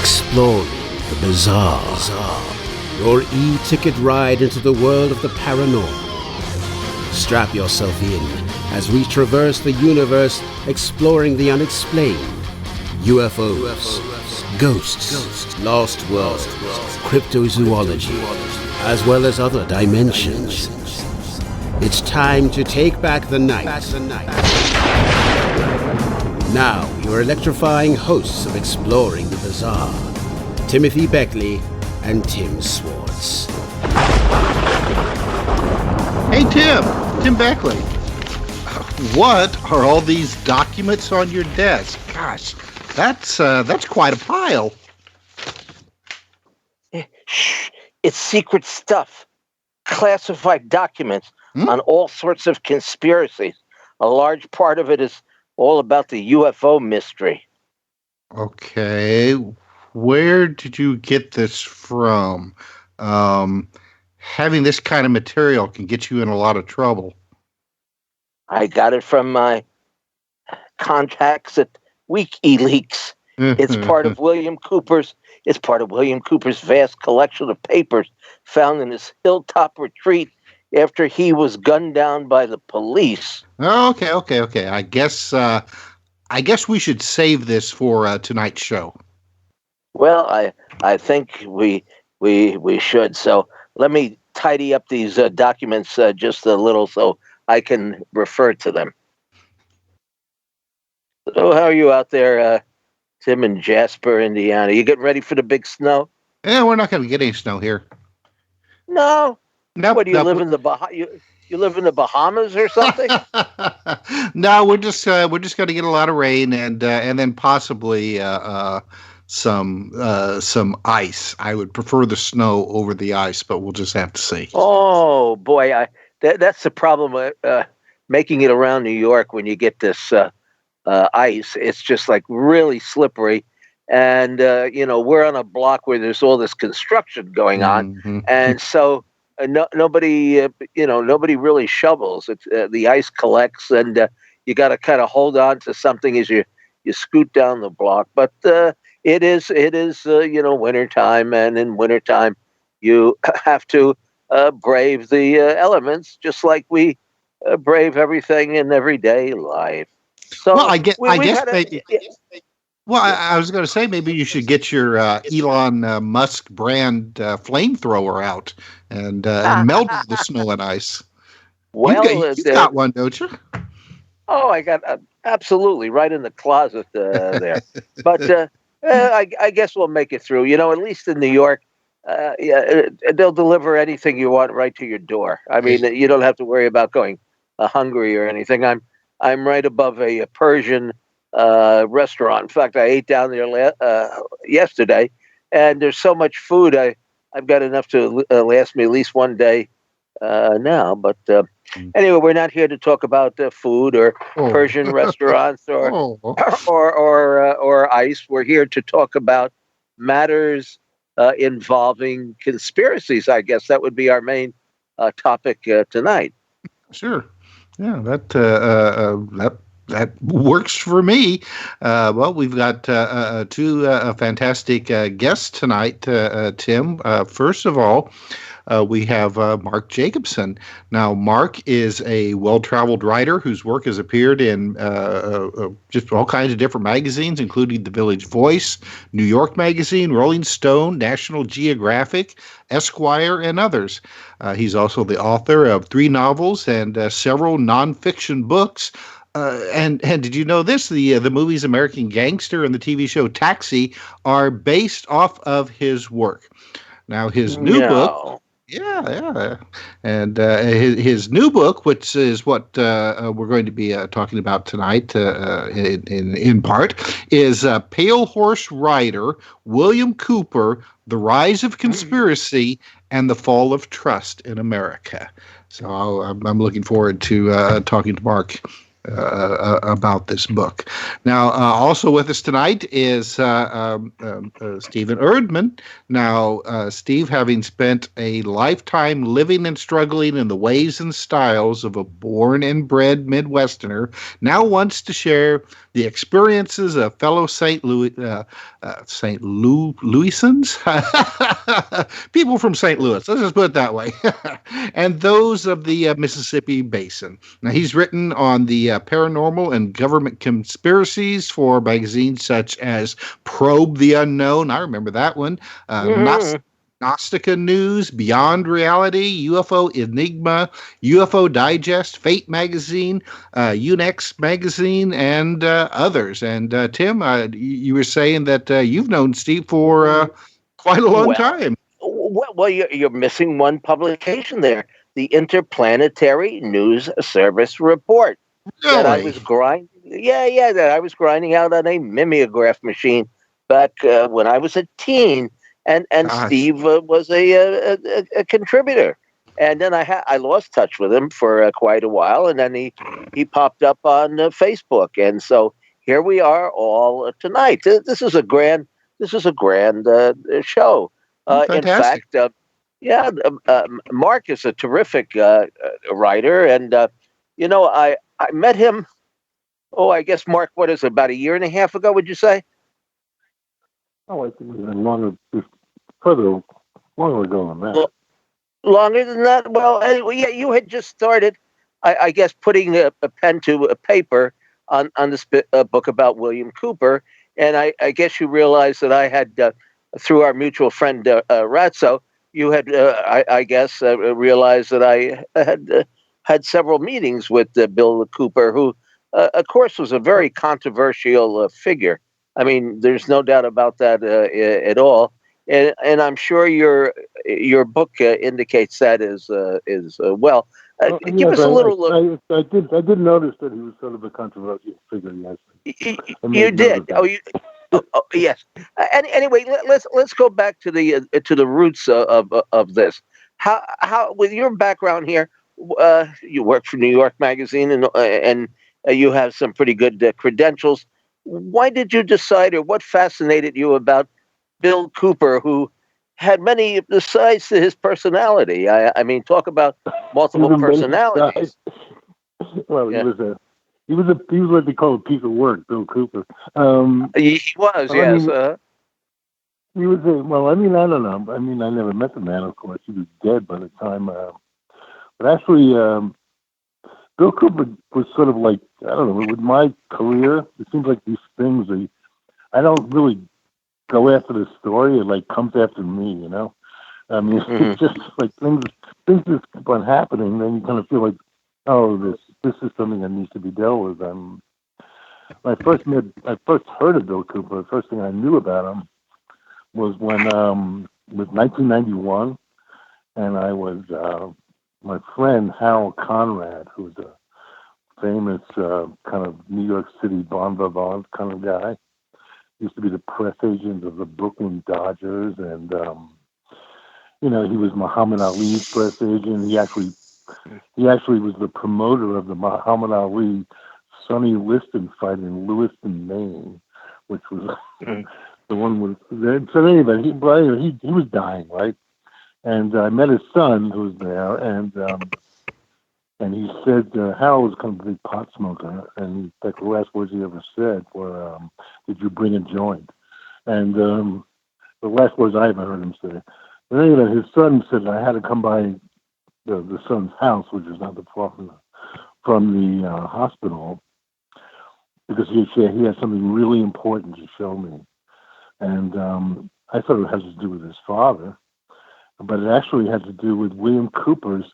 exploring the bizarre. Your e-ticket ride into the world of the paranormal. Strap yourself in as we traverse the universe exploring the unexplained. UFOs, ghosts, lost worlds, cryptozoology, as well as other dimensions. It's time to take back the night. Now, your electrifying hosts of Exploring the Bizarre, Timothy Beckley and Tim Swartz. Hey Tim Beckley. What are all these documents on your desk? Gosh, that's quite a pile. Shh, it's secret stuff. Classified documents on all sorts of conspiracies. A large part of it is all about the UFO mystery. Okay, where did you get this from? Having this kind of material can get you in a lot of trouble. I got it from my contacts at WikiLeaks. It's part of William Cooper's vast collection of papers found in his hilltop retreat after he was gunned down by the police. Okay. I guess we should save this for tonight's show. Well, I think we should. So let me tidy up these documents just a little so I can refer to them. So how are you out there, Tim in Jasper, Indiana? You getting ready for the big snow? Yeah, we're not going to get any snow here. No. Nope, What do you live in the you live in the Bahamas or something? No, we're just going to get a lot of rain and then possibly some ice. I would prefer the snow over the ice, but we'll just have to see. Oh boy, that's the problem with making it around New York when you get this ice. It's just like really slippery, and we're on a block where there's all this construction going on, and so. Nobody really shovels. It's the ice collects, and you got to kind of hold on to something as you scoot down the block. But it is wintertime, and in wintertime you have to brave the elements, just like we brave everything in everyday life. So well, I guess maybe. Well, I was going to say maybe you should get your Elon Musk brand flamethrower out and melt the snow and ice. Well, you've got one, don't you? Oh, I got absolutely right in the closet there. But I guess we'll make it through. At least in New York, they'll deliver anything you want right to your door. I mean, you don't have to worry about going hungry or anything. I'm right above a Persian restaurant. In fact, I ate down there yesterday, and there's so much food. I've got enough to last me at least one day now. But anyway, we're not here to talk about food or Persian restaurants or ice. We're here to talk about matters involving conspiracies. I guess that would be our main topic tonight. Sure. Yeah, that works for me. Well, we've got two fantastic guests tonight, Tim. First of all, we have Mark Jacobson. Now, Mark is a well-traveled writer whose work has appeared in just all kinds of different magazines, including The Village Voice, New York Magazine, Rolling Stone, National Geographic, Esquire, and others. He's also the author of 3 novels and several nonfiction books. And did you know this? The movies American Gangster and the TV show Taxi are based off of his work. Now, his new book, and his new book, which is what we're going to be talking about tonight, in part, is Pale Horse Rider, William Cooper, The Rise of Conspiracy, and the Fall of Trust in America. So I'm looking forward to talking to Mark about this book. Now, also with us tonight is Stephen Erdman. Now, Steve, having spent a lifetime living and struggling in the ways and styles of a born and bred Midwesterner, now wants to share the experiences of fellow Louisans, people from St. Louis. Let's just put it that way, and those of the Mississippi Basin. Now, he's written on the paranormal and government conspiracies for magazines such as Probe the Unknown. I remember that one. Gnostica News, Beyond Reality, UFO Enigma, UFO Digest, Fate Magazine, Unex Magazine, and others. And Tim, you were saying that you've known Steve for quite a long time. Well, you're missing one publication there, the Interplanetary News Service Report. Really? That I was grinding. Yeah, that I was grinding out on a mimeograph machine back when I was a teen, and Steve was a contributor. And then I lost touch with him for quite a while, and then he popped up on Facebook, and so here we are all tonight. This is a grand show. In fact, Mark is a terrific writer, and I met him. Oh, I guess Mark, what is it, about a year and a half ago? Would you say? Oh, I think it was longer ago than that. Longer than that? Well, anyway, yeah, you had just started, I guess, putting a pen to a paper on this book about William Cooper, and I guess you realized that I had, through our mutual friend Ratso, you had, I guess, realized that I had several meetings with Bill Cooper, who, of course, was a very controversial figure. I mean, there's no doubt about that at all. And I'm sure your book indicates that as well. Give us a little look. I did notice that he was sort of a controversial figure. Yes, you did. Yes. Anyway, let's go back to the roots of this. How with your background here, you work for New York Magazine, and you have some pretty good credentials. Why did you decide, or what fascinated you about Bill Cooper, who had many sides to his personality? I mean, talk about multiple personalities. Well, yeah. He was what they call a piece of work, Bill Cooper. He was, yes. He was I don't know. I mean, I never met the man, of course. He was dead by the time. But actually, Bill Cooper was sort of like, I don't know, with my career, it seems like these things, I don't really go after the story. It like comes after me, you know? I mean, it's just like things just keep on happening. Then you kind of feel like, oh, this is something that needs to be dealt with. When I first heard of Bill Cooper, the first thing I knew about him was when, it was 1991, and I was, my friend Harold Conrad, who was a famous kind of New York City bon vivant kind of guy, used to be the press agent of the Brooklyn Dodgers, and he was Muhammad Ali's press agent. He actually was the promoter of the Muhammad Ali Sonny Liston fight in Lewiston, Maine, which was the one with. So anyway, he was dying, right? And I met his son, who was there, and he said Harold was kind of a big pot smoker, and the last words he ever said were, "Did you bring a joint?" And the last words I ever heard him say. But anyway, his son said I had to come by the son's house, which is not that far from the hospital, because he had something really important to show me. And I thought it had to do with his father, but it actually had to do with William Cooper's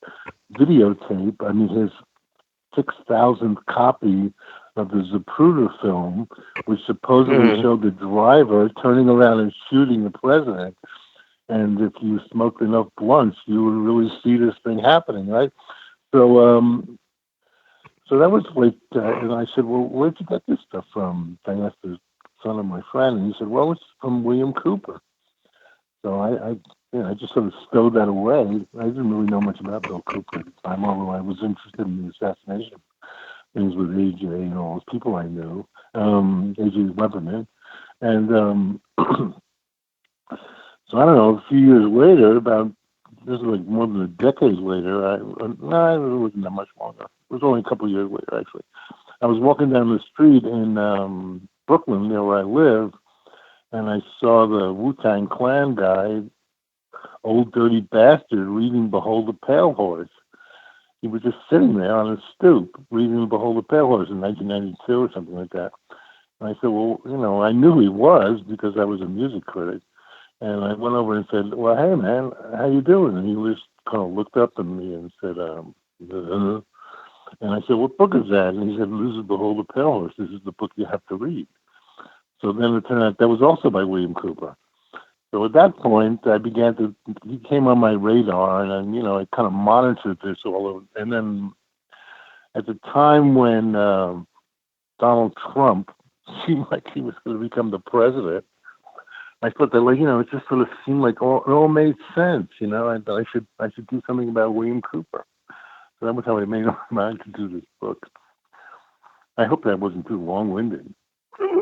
videotape. I mean, his 6,000th copy of the Zapruder film, which supposedly showed the driver turning around and shooting the president. And if you smoked enough blunts, you would really see this thing happening, right? So, so that was like, and I said, well, where'd you get this stuff from? I asked the son of my friend, and he said, well, it's from William Cooper. So I just sort of stowed that away. I didn't really know much about Bill Cooper at the time, although I was interested in the assassination things with AJ and all those people I knew, AJ Weberman. And so I don't know, a few years later, this is like more than a decade later, no, it wasn't that much longer. It was only a couple of years later, actually. I was walking down the street in Brooklyn, near where I live, and I saw the Wu-Tang Clan guy, Old Dirty Bastard, reading Behold the Pale Horse. He was just sitting there on his stoop, reading Behold the Pale Horse in 1992 or something like that. And I said, well, I knew he was because I was a music critic. And I went over and said, well, hey, man, how you doing? And he just kind of looked up at me and said, and I said, what book is that? And he said, this is Behold the Pale Horse. This is the book you have to read. So then it turned out that was also by William Cooper. So at that point, he came on my radar, and I kind of monitored this all over. And then at the time when Donald Trump seemed like he was going to become the president, I thought that, it just sort of seemed like it all made sense, and I should do something about William Cooper. So that was how I made up my mind to do this book. I hope that wasn't too long-winded.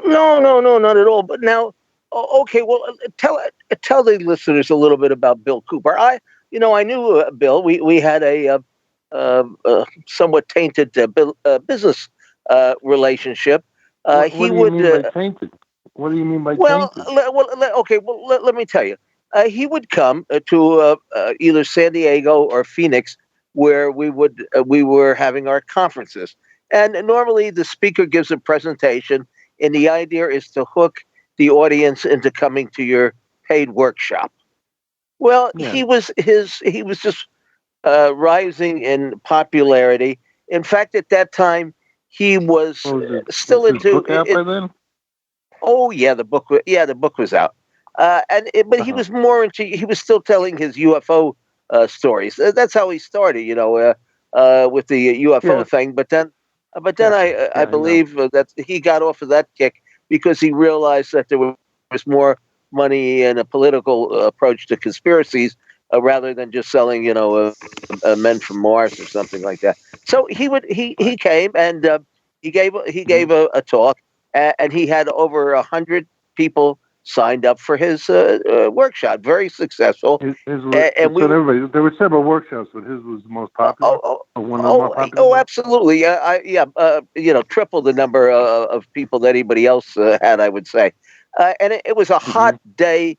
No, not at all. But now, okay, well, tell the listeners a little bit about Bill Cooper. I knew Bill. We had a somewhat tainted business relationship. What do you mean by tainted? What do you mean by tainted? Let me tell you. He would come to either San Diego or Phoenix, where we were having our conferences. And normally the speaker gives a presentation, and the idea is to hook the audience into coming to your paid workshop. Well, Yeah. he was just rising in popularity. In fact, at that time, he was still was into his book out by then? Oh yeah, the book was out, but he was more into. He was still telling his UFO stories. That's how he started, with the UFO thing. But then I believe that he got off of that kick because he realized that there was more money and a political approach to conspiracies rather than just selling, men from Mars or something like that. So he came and he gave a talk. And he had over 100 people signed up for his workshop. Very successful. Everybody, there were several workshops, but his was the most popular. One of the more popular. Absolutely. Triple the number of people that anybody else had, I would say. And it was a hot day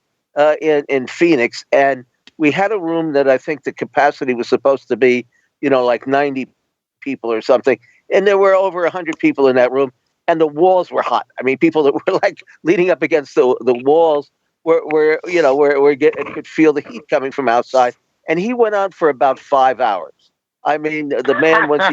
in Phoenix, and we had a room that I think the capacity was supposed to be, like 90 people or something, and there were over 100 people in that room. And the walls were hot. I mean, people that were like leaning up against the walls were could feel the heat coming from outside. And he went on for about 5 hours. I mean, the man once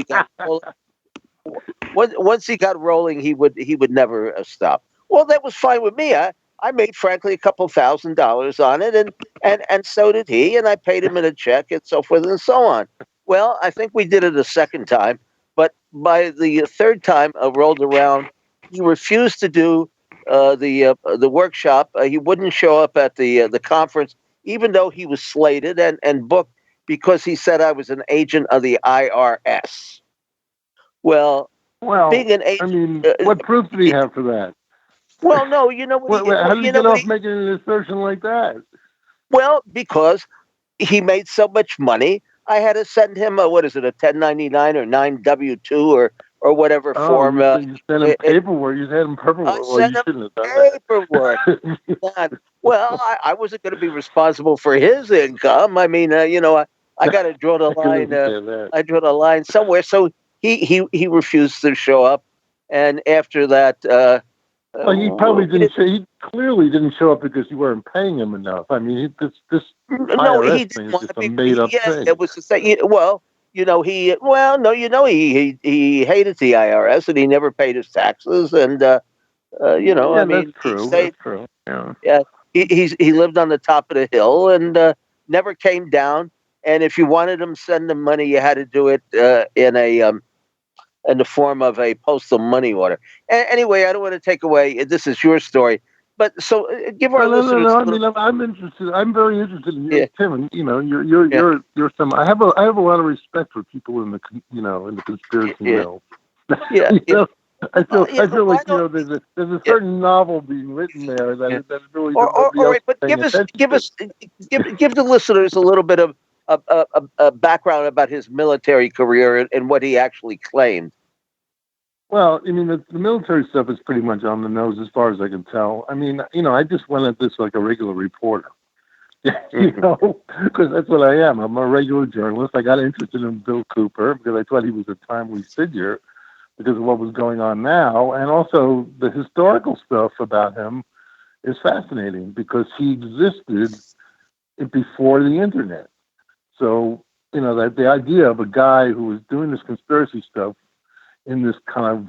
he got rolling, he would never stop. Well, that was fine with me. I made, frankly, a couple $1,000s on it, and so did he. And I paid him in a check and so forth and so on. Well, I think we did it a second time. But by the third time rolled around, he refused to do the workshop. He wouldn't show up at the conference, even though he was slated and booked, because he said I was an agent of the IRS. Well, being an agent. What proof did he have for that? Well, no, you know what? How did he get off making an assertion like that? Well, because he made so much money. I had to send him a 1099 or 9W2 or whatever form. You sent him paperwork. You sent him paperwork. You shouldn't have done paperwork. Well, I wasn't going to be responsible for his income. I mean, I got to draw the line. I draw the line somewhere. So he refused to show up, and after that. He probably didn't. He clearly didn't show up because you weren't paying him enough. I mean, this IRS thing is just a made-up thing. It was the same. He hated the IRS and he never paid his taxes. And that's true. That's true. Yeah, he lived on the top of the hill and never came down. And if you wanted him to send him money, you had to do it in the form of a postal money order. Anyway, I don't want to take away. This is your story, but so give our listeners. No. I mean, I'm interested. I'm very interested in you, Tim. And you're some. I have a lot of respect for people in the conspiracy world. Yeah. you know, Yeah, I feel why like don't? there's a Yeah. certain novel being written there Yeah. that really All nobody else right, is but paying attention to. give the listeners a little bit of a background about his military career and what he actually claimed. Well, I mean, the military stuff is pretty much on the nose as far as I can tell. I mean, I just went at this like a regular reporter, because that's what I am. I'm a regular journalist. I got interested in Bill Cooper because I thought he was a timely figure because of what was going on now. And also the historical stuff about him is fascinating because he existed before the internet. So, that the idea of a guy who was doing this conspiracy stuff in this kind of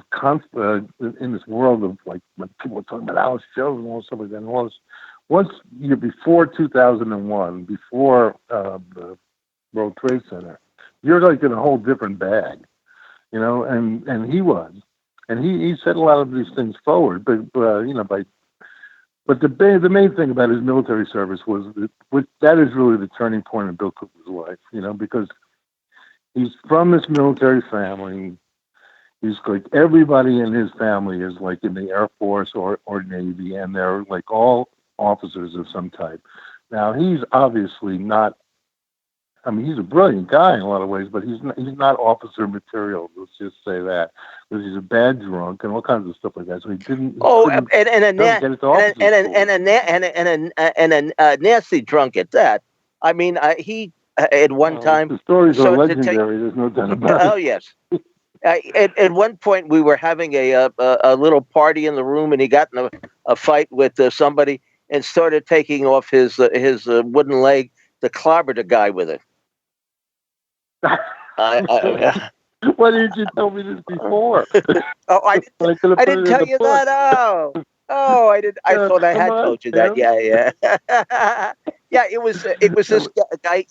in this world of like when people were talking about Alex Jones and all stuff like that. And once you're before 2001, before the World Trade Center, you're like in a whole different bag, and he was, and he set a lot of these things forward, but the main thing about his military service was that is really the turning point in Bill Cooper's life, because he's from this military family. He's like everybody in his family is like in the Air Force or Navy, and they're like all officers of some type. Now he's obviously not. I mean, he's a brilliant guy in a lot of ways, but he's not officer material. Let's just say that because he's a bad drunk and all kinds of stuff like that. So he didn't. Oh, Get into officer school. And a nasty drunk at that. I mean, he at one time The stories are started to take. legendary. There's no doubt about Oh it. yes. At one point, we were having a little party in the room, and he got in a fight with somebody and started taking off his wooden leg to clobber the guy with it. I, Why didn't you tell me this before? oh, I I could have I put didn't it in tell the you book. that. Oh, I did. I thought I Come had on, told you that. Tim. Yeah. Yeah. It was this guy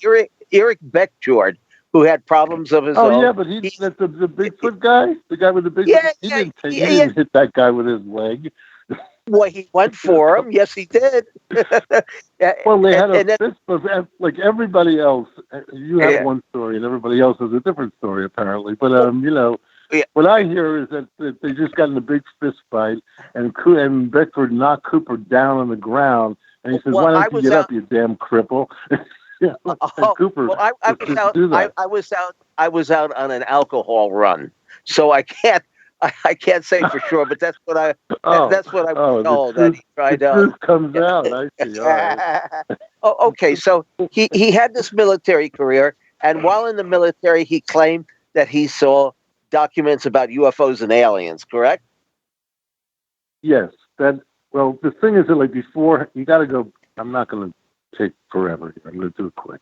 Eric Beckjord who had problems of his Oh own. yeah, but that's the Bigfoot guy, the guy with the Bigfoot. Yeah, He yeah, didn't take. He yeah. didn't hit that guy with his leg. Well, he went for him. Yes, he did. Yeah, Well, they had a and then, fist, but like everybody else, you have yeah, one story, and everybody else has a different story apparently. But yeah. what I hear is that they just got in a big fist fight, and Beckford knocked Cooper down on the ground, and he says, Well, "Why I don't you was get out. up, you damn cripple?" And Oh, Cooper well, I just was didn't out. do that. I was out. I was out on an alcohol run, so I can't. I can't say for sure, but Oh, that's what I was oh, told that he the tried. truth comes out. I see. All right. Oh, okay. So he had this military career, and while in the military, he claimed that he saw documents about UFOs and aliens. Correct? Yes. Well, the thing is that like before, you got to go. I'm not going to take forever here. I'm going to do it quick.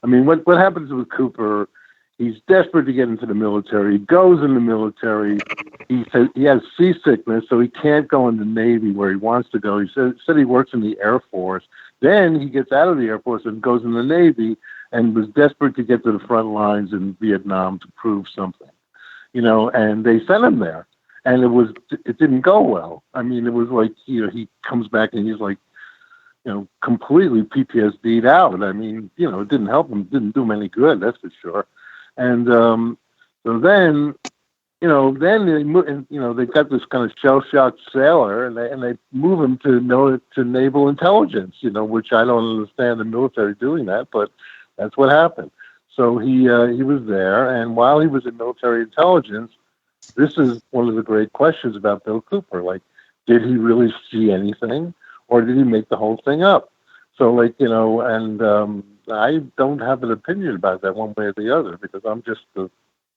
I mean, what happens with Cooper? He's desperate to get into the military. He goes in the military. He says he has seasickness, so he can't go in the Navy where he wants to go. He said he works in the Air Force. Then he gets out of the Air Force and goes in the Navy and was desperate to get to the front lines in Vietnam to prove something, and they sent him there. And it didn't go well. I mean, it was like, he comes back and he's like, completely PTSD'd out. I mean, it didn't help him, didn't do him any good, that's for sure. And so then, then they move, and, they've got this kind of shell-shocked sailor, and they move him to naval intelligence, which I don't understand the military doing that, but that's what happened. So he was there, and while he was in military intelligence, this is one of the great questions about Bill Cooper. Like, did he really see anything, or did he make the whole thing up? So, and I don't have an opinion about that one way or the other because I'm just the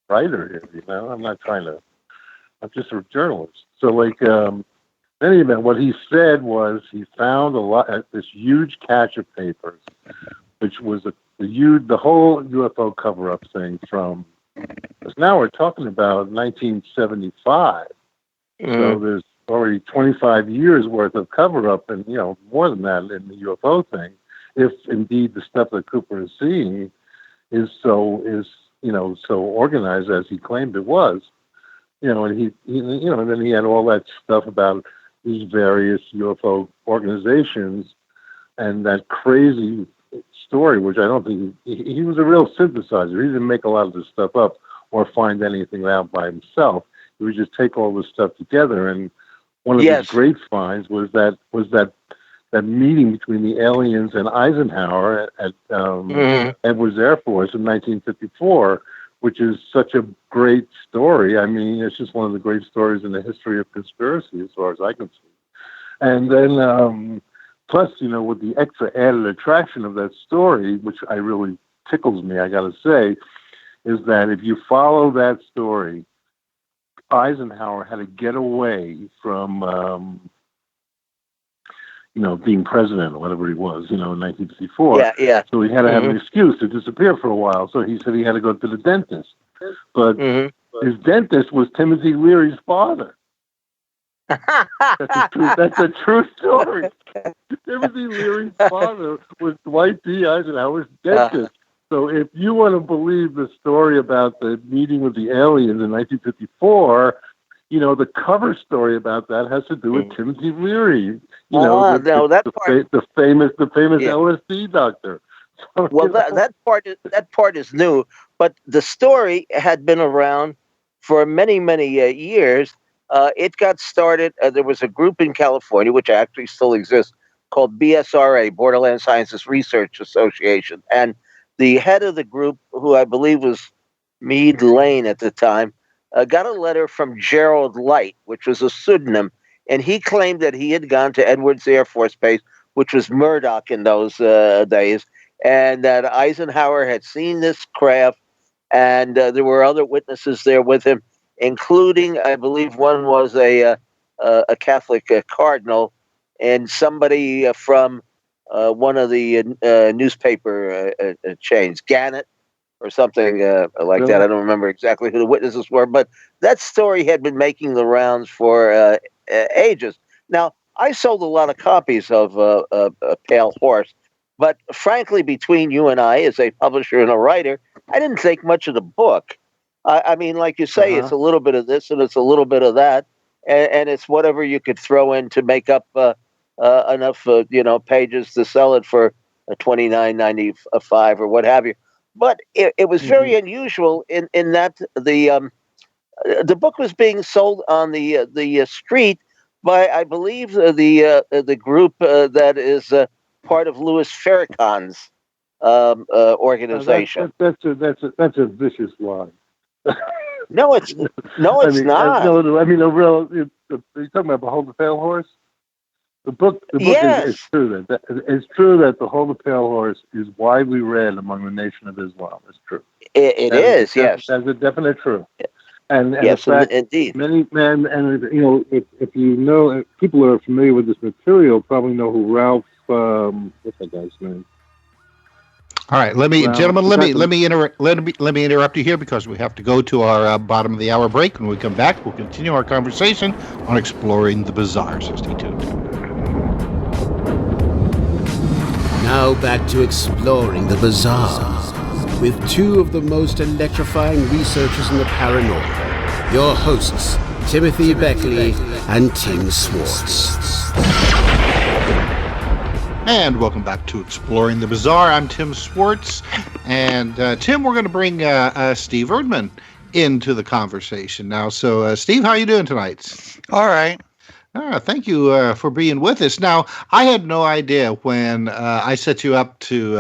writer here. I'm not I'm just a journalist. So, in any event, what he said was he found this huge cache of papers, which was the whole UFO cover-up thing from. Because now we're talking about 1975, so there's already 25 years worth of cover-up, and more than that in the UFO thing. If indeed the stuff that Cooper is seeing is so organized as he claimed it was, and he and then he had all that stuff about these various UFO organizations and that crazy story, which I don't think he was a real synthesizer. He didn't make a lot of this stuff up or find anything out by himself. We just take all this stuff together. And one of Yes. his great finds was that meeting between the aliens and Eisenhower at Edwards Air Force in 1954, which is such a great story. I mean, it's just one of the great stories in the history of conspiracy, as far as I can see. And then, plus, with the extra added attraction of that story, which I really tickles me, I got to say, is that if you follow that story, Eisenhower had to get away from, being president or whatever he was, in 1954. Yeah, yeah. So he had to have an excuse to disappear for a while. So he said he had to go to the dentist. But his dentist was Timothy Leary's father. That's a true story. Timothy Leary's father was Dwight D. Eisenhower's dentist. So if you want to believe the story about the meeting with the aliens in 1954, the cover story about that has to do with Timothy Leary. The famous LSD doctor. So, well, that part is new, but the story had been around for many, many years. It got started. There was a group in California, which actually still exists, called BSRA, Borderland Sciences Research Association, and the head of the group, who I believe was Meade Lane at the time, got a letter from Gerald Light, which was a pseudonym, and he claimed that he had gone to Edwards Air Force Base, which was Murdoch in those days, and that Eisenhower had seen this craft, and there were other witnesses there with him, including, I believe, one was a Catholic cardinal, and somebody from one of the newspaper chains, Gannett, or something like that. I don't remember exactly who the witnesses were, but that story had been making the rounds for ages. Now, I sold a lot of copies of Pale Horse, but frankly, between you and I, as a publisher and a writer, I didn't think much of the book. I mean, like you say, it's a little bit of this and it's a little bit of that, and it's whatever you could throw in to make up enough, pages to sell it for $29.95 or what have you. But it was very unusual in that the book was being sold on the street by, I believe, the group that is part of Louis Farrakhan's organization. That's a vicious lie. No, it's not. No, I mean, you're talking about Behold the Pale Horse. The book Yes. is true that it's true that Behold the Pale Horse is widely read among the Nation of Islam. It's true. It is. Yes. That's a definite truth. And yes, in fact, indeed. Many men, and if people who are familiar with this material probably know who Ralph. What's that guy's name? All right, let me interrupt you here because we have to go to our bottom of the hour break. When we come back, we'll continue our conversation on exploring the bizarre. So stay tuned. Now back to exploring the bizarre with two of the most electrifying researchers in the paranormal. Your hosts, Timothy Beckley and Tim Swartz. And welcome back to Exploring the Bizarre. I'm Tim Swartz. And Tim, we're going to bring Steve Erdman into the conversation now. So, Steve, how are you doing tonight? All right. Thank you for being with us. Now, I had no idea when I set you up to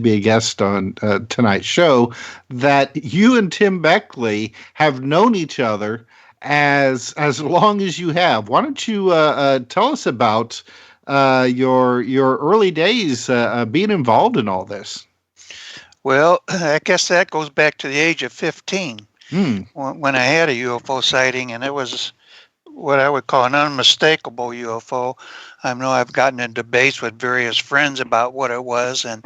be a guest on tonight's show that you and Tim Beckley have known each other as long as you have. Why don't you tell us about your early days being involved in all this? Well, I guess that goes back to the age of 15 when I had a UFO sighting, and it was what I would call an unmistakable UFO. I know I've gotten in debates with various friends about what it was, and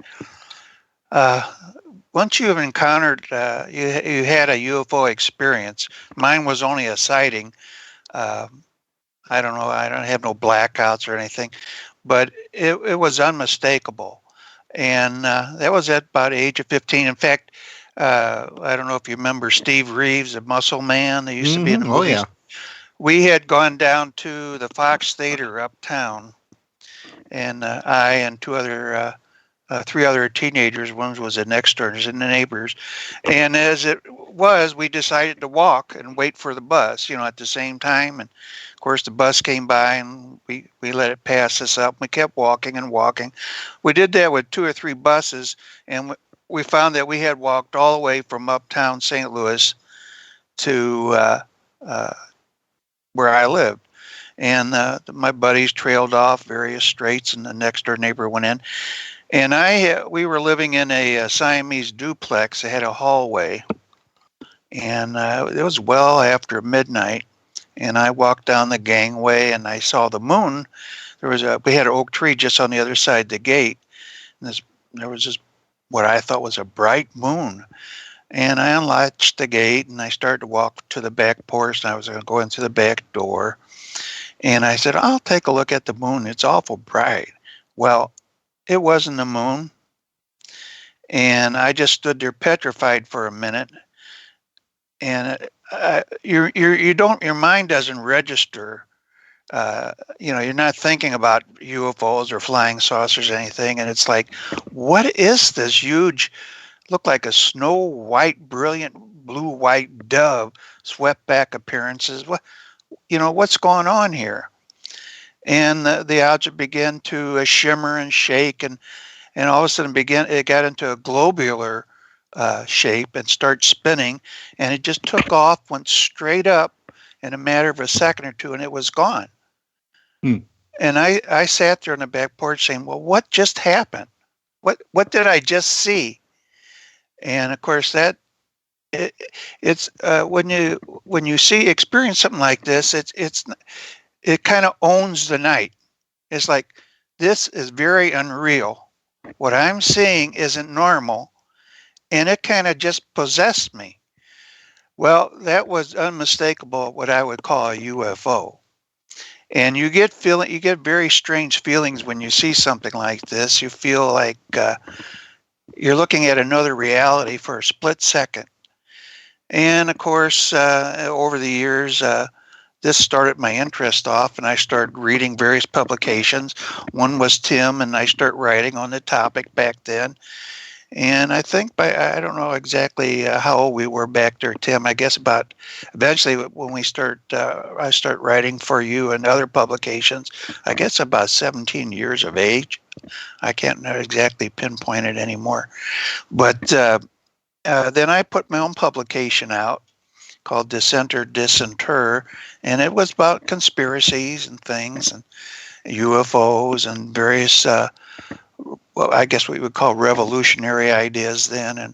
once you have encountered, you had a UFO experience. Mine was only a sighting. I don't know. I don't have no blackouts or anything, but it was unmistakable. And that was at about the age of 15. In fact, I don't know if you remember Steve Reeves, the Muscle Man. They used to be in the movies. Oh, yeah. We had gone down to the Fox Theater uptown, and I and two other three other teenagers. One was the next doors and the neighbors. And as it was, we decided to walk and wait for the bus, at the same time. And of course, the bus came by and we let it pass us up. We kept walking and walking. We did that with 2 or 3 buses. And we found that we had walked all the way from uptown St. Louis to where I lived. And my buddies trailed off various streets, and the next door neighbor went in. And we were living in a Siamese duplex. It had a hallway, and it was well after midnight. And I walked down the gangway, and I saw the moon. We had an oak tree just on the other side of the gate. And there was this what I thought was a bright moon. And I unlatched the gate, and I started to walk to the back porch, and I was going to go into the back door. And I said, I'll take a look at the moon. It's awful bright. Well, it wasn't the moon. And I just stood there petrified for a minute. And your mind doesn't register. You're not thinking about UFOs or flying saucers or anything. And it's like, what is this huge, looked like a snow white, brilliant blue white dove, swept back appearances? What's going on here? And the object began to shimmer and shake, and all of a sudden it got into a globular shape and started spinning, and it just took off, went straight up in a matter of a second or two, and it was gone. And I sat there on the back porch saying, well, what just happened? What did I just see? And of course it's when you experience something like this, it kind of owns the night. It's like, this is very unreal. What I'm seeing isn't normal, and it kind of just possessed me. Well, that was unmistakable, what I would call a UFO. And you get very strange feelings when you see something like this. You feel like you're looking at another reality for a split second. And of course, over the years, this started my interest off, and I started reading various publications. One was Tim, and I started writing on the topic back then. And I think I don't know exactly how old we were back there, Tim. I guess about eventually when I start writing for you and other publications, I guess about 17 years of age. I can't exactly pinpoint it anymore. But then I put my own publication out called Dissenter, Disinter, and it was about conspiracies and things and UFOs and various I guess we would call revolutionary ideas then, and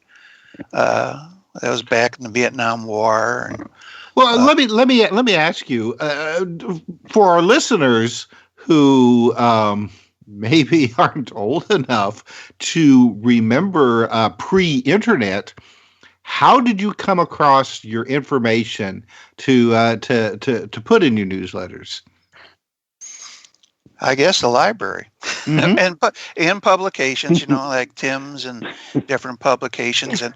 that was back in the Vietnam War. And, well, let me ask you, for our listeners who maybe aren't old enough to remember pre-internet, how did you come across your information to put in your newsletters? I guess the library. And publications, like Tim's and different publications. And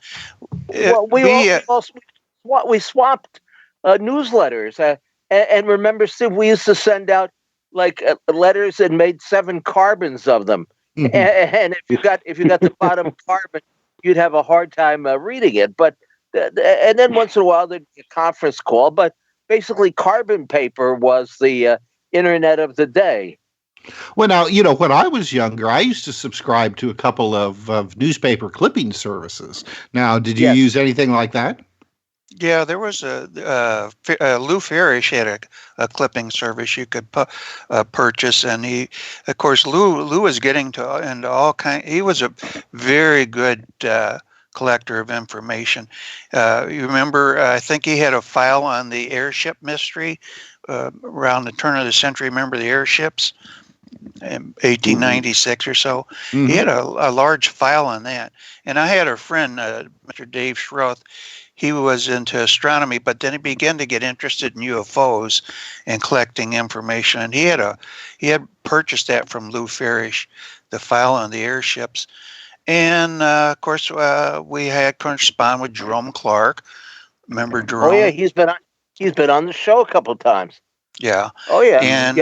we swapped newsletters. And remember, Steve, we used to send out like letters and made 7 carbons of them. And if you got the bottom carbon, you'd have a hard time reading it. But and then once in a while there'd be a conference call. But basically, carbon paper was the internet of the day. Well, now, when I was younger, I used to subscribe to a couple of newspaper clipping services. Now, did you use anything like that? Yeah, there was Lou Farish had a clipping service you could purchase, and Lou was getting into all kinds. He was a very good collector of information. You remember, I think he had a file on the airship mystery around the turn of the century. Remember the airships? In 1896 or so. He had a large file on that. And I had a friend, Mr. Dave Schroth. He was into astronomy, but then he began to get interested in UFOs and collecting information. And he had purchased that from Lou Farish, the file on the airships. And of course, we had corresponded with Jerome Clark. Remember Jerome? Oh yeah, he's been on the show a couple of times. Yeah. Oh yeah. And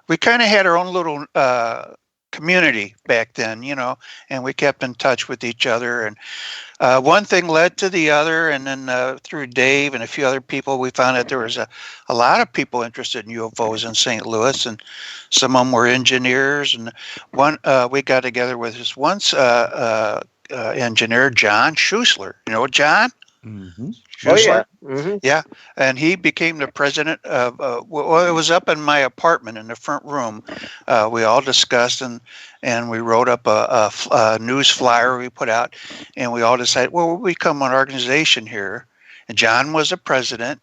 we kind of had our own little community back then, and we kept in touch with each other. And one thing led to the other, and then through Dave and a few other people, we found that there was a lot of people interested in UFOs in St. Louis, and some of them were engineers. And one we got together with this once engineer, John Schuessler. You know John? Mm-hmm. Oh yeah. Yeah, and he became the president of. Well, it was up in my apartment in the front room. We all discussed and we wrote up a news flyer we put out, and we all decided, well, we'll become an organization here. And John was the president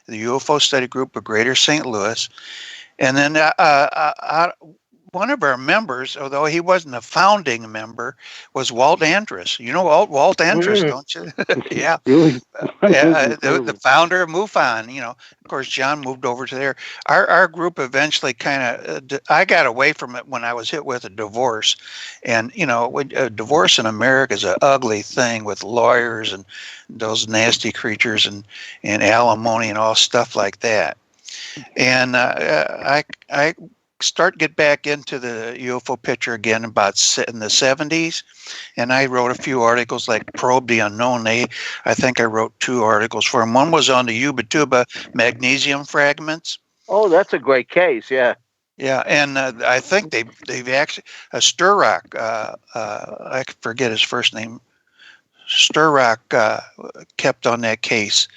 of the UFO Study Group of Greater St. Louis, and then one of our members, although he wasn't a founding member, was Walt Andrus. You know Walt Andrus, don't you? Yeah. Really? The founder of MUFON. Of course, John moved over to there. Our group eventually kind of, I got away from it when I was hit with a divorce. And, a divorce in America is an ugly thing with lawyers and those nasty creatures and alimony and all stuff like that. And I get back into the UFO picture again about in the 70s, and I wrote a few articles like Probe the Unknown. I think I wrote 2 articles for him. One was on the Ubatuba magnesium fragments. Oh, that's a great case. Yeah. Yeah, and I think they've actually Sturrock. I forget his first name. Sturrock kept on that case.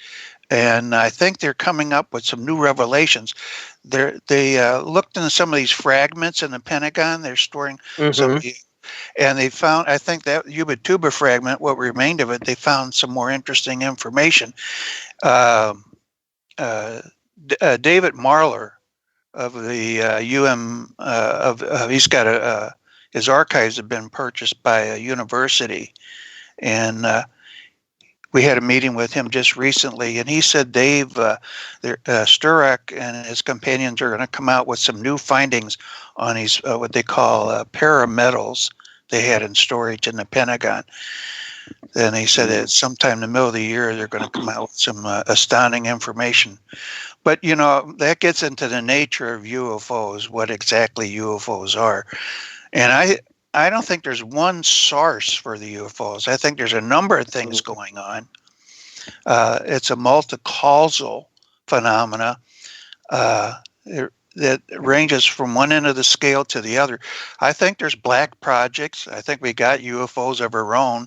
And I think they're coming up with some new revelations. They looked into some of these fragments in the Pentagon. They're storing some, and they found, I think that Ubatuba fragment, what remained of it, they found some more interesting information. David Marler of the he's got his archives have been purchased by a university, and we had a meeting with him just recently, and he said Sturrock and his companions are going to come out with some new findings on these what they call parametals they had in storage in the Pentagon. Then he said that sometime in the middle of the year they're going to come out with some astounding information. But that gets into the nature of UFOs, what exactly UFOs are, and I don't think there's one source for the UFOs. I think there's a number of things going on. It's a multi-causal phenomena that ranges from one end of the scale to the other. I think there's black projects. I think we got UFOs of our own.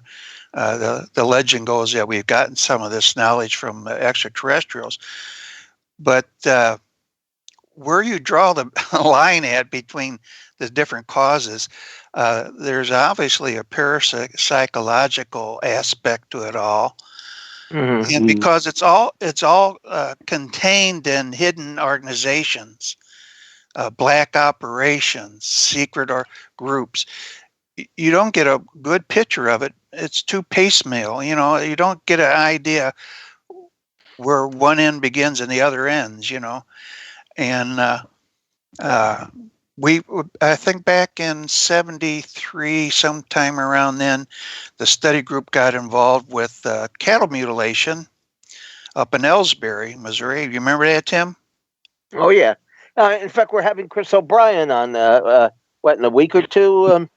The legend goes that we've gotten some of this knowledge from extraterrestrials. But where you draw the line at between the different causes, there's obviously a parapsychological aspect to it all, and because it's all contained in hidden organizations, black operations, secret groups. You don't get a good picture of it. It's too piecemeal. You don't get an idea where one end begins and the other ends. And I think back in 73, sometime around then, the study group got involved with cattle mutilation up in Ellsbury, Missouri. You remember that, Tim? Oh, yeah. In fact, we're having Chris O'Brien on, in a week or two,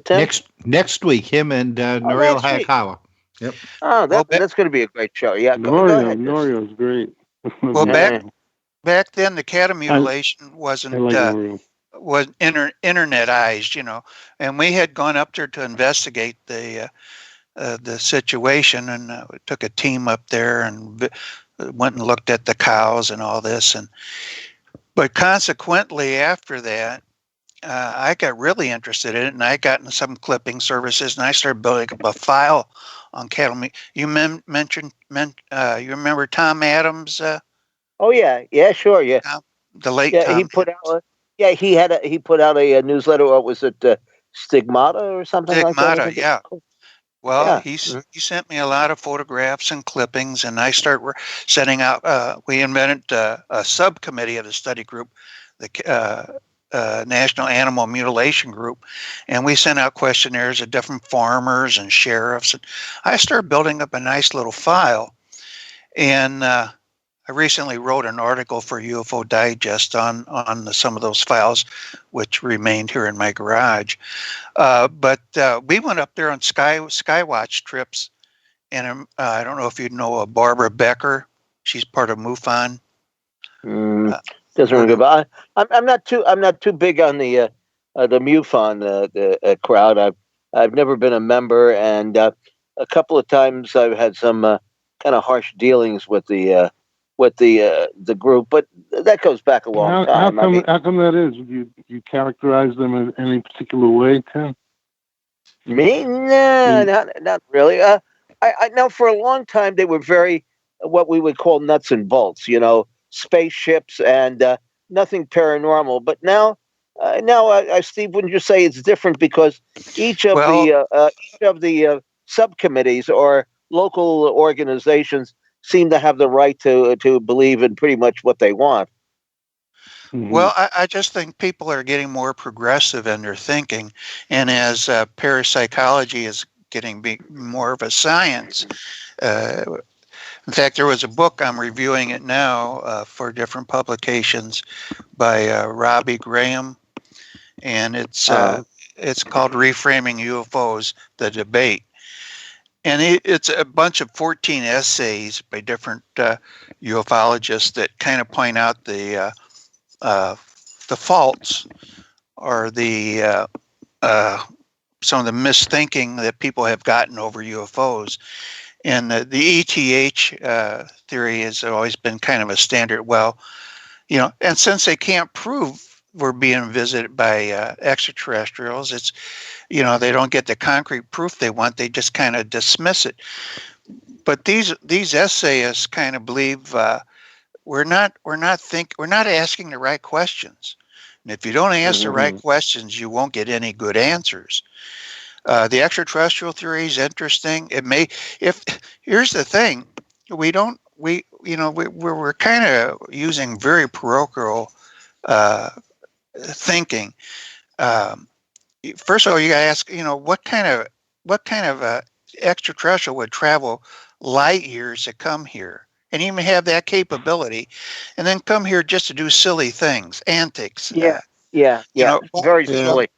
Tim? Next week, him and Norio Hayakawa. Yep. Oh, that's going to be a great show. Yeah, Norio's great. Well, back then, the cattle mutilation wasn't was internetized, and we had gone up there to investigate the situation, and we took a team up there and went and looked at the cows and all this, but consequently after that, I got really interested in it, and I got in some clipping services, and I started building up a file on cattle. You mentioned, you remember Tom Adams? Oh yeah, sure, yeah. The late Tom. Tom. He put out a newsletter. What was it, Stigmata or something like that? Stigmata, yeah. Well, he sent me a lot of photographs and clippings, and I started sending out. We invented a subcommittee of the study group, the National Animal Mutilation Group, and we sent out questionnaires to different farmers and sheriffs. And I started building up a nice little file, and I recently wrote an article for UFO Digest on some of those files, which remained here in my garage. But we went up there on Skywatch trips, and I don't know if you know Barbara Becker. She's part of MUFON. Doesn't ring a bell. I'm not too big on the MUFON crowd. I've never been a member, and a couple of times I've had some kind of harsh dealings with the group, but that goes back a long time. How come that is? You characterize them in any particular way, Tim? Me? Nah, not really. I know for a long time they were very what we would call nuts and bolts, spaceships and nothing paranormal. But now, Steve, wouldn't you say it's different because each of the subcommittees or local organizations seem to have the right to believe in pretty much what they want. Mm-hmm. Well, I just think people are getting more progressive in their thinking, and as parapsychology is getting more of a science. In fact, there was a book, I'm reviewing it now for different publications by Robbie Graham, and it's called Reframing UFOs, the Debate. And it's a bunch of 14 essays by different ufologists that kind of point out the faults or the some of the misthinking that people have gotten over UFOs. And the ETH theory has always been kind of a standard. Well, and since they can't prove we're being visited by extraterrestrials, it's, they don't get the concrete proof they want. They just kind of dismiss it. But these essayists kind of believe we're not asking the right questions. And if you don't ask the right questions, you won't get any good answers. The extraterrestrial theory is interesting. Here's the thing, we're kind of using very parochial thinking. First of all, you got to ask, what kind of extraterrestrial would travel light years to come here and even have that capability, and then come here just to do silly things, antics. Very silly.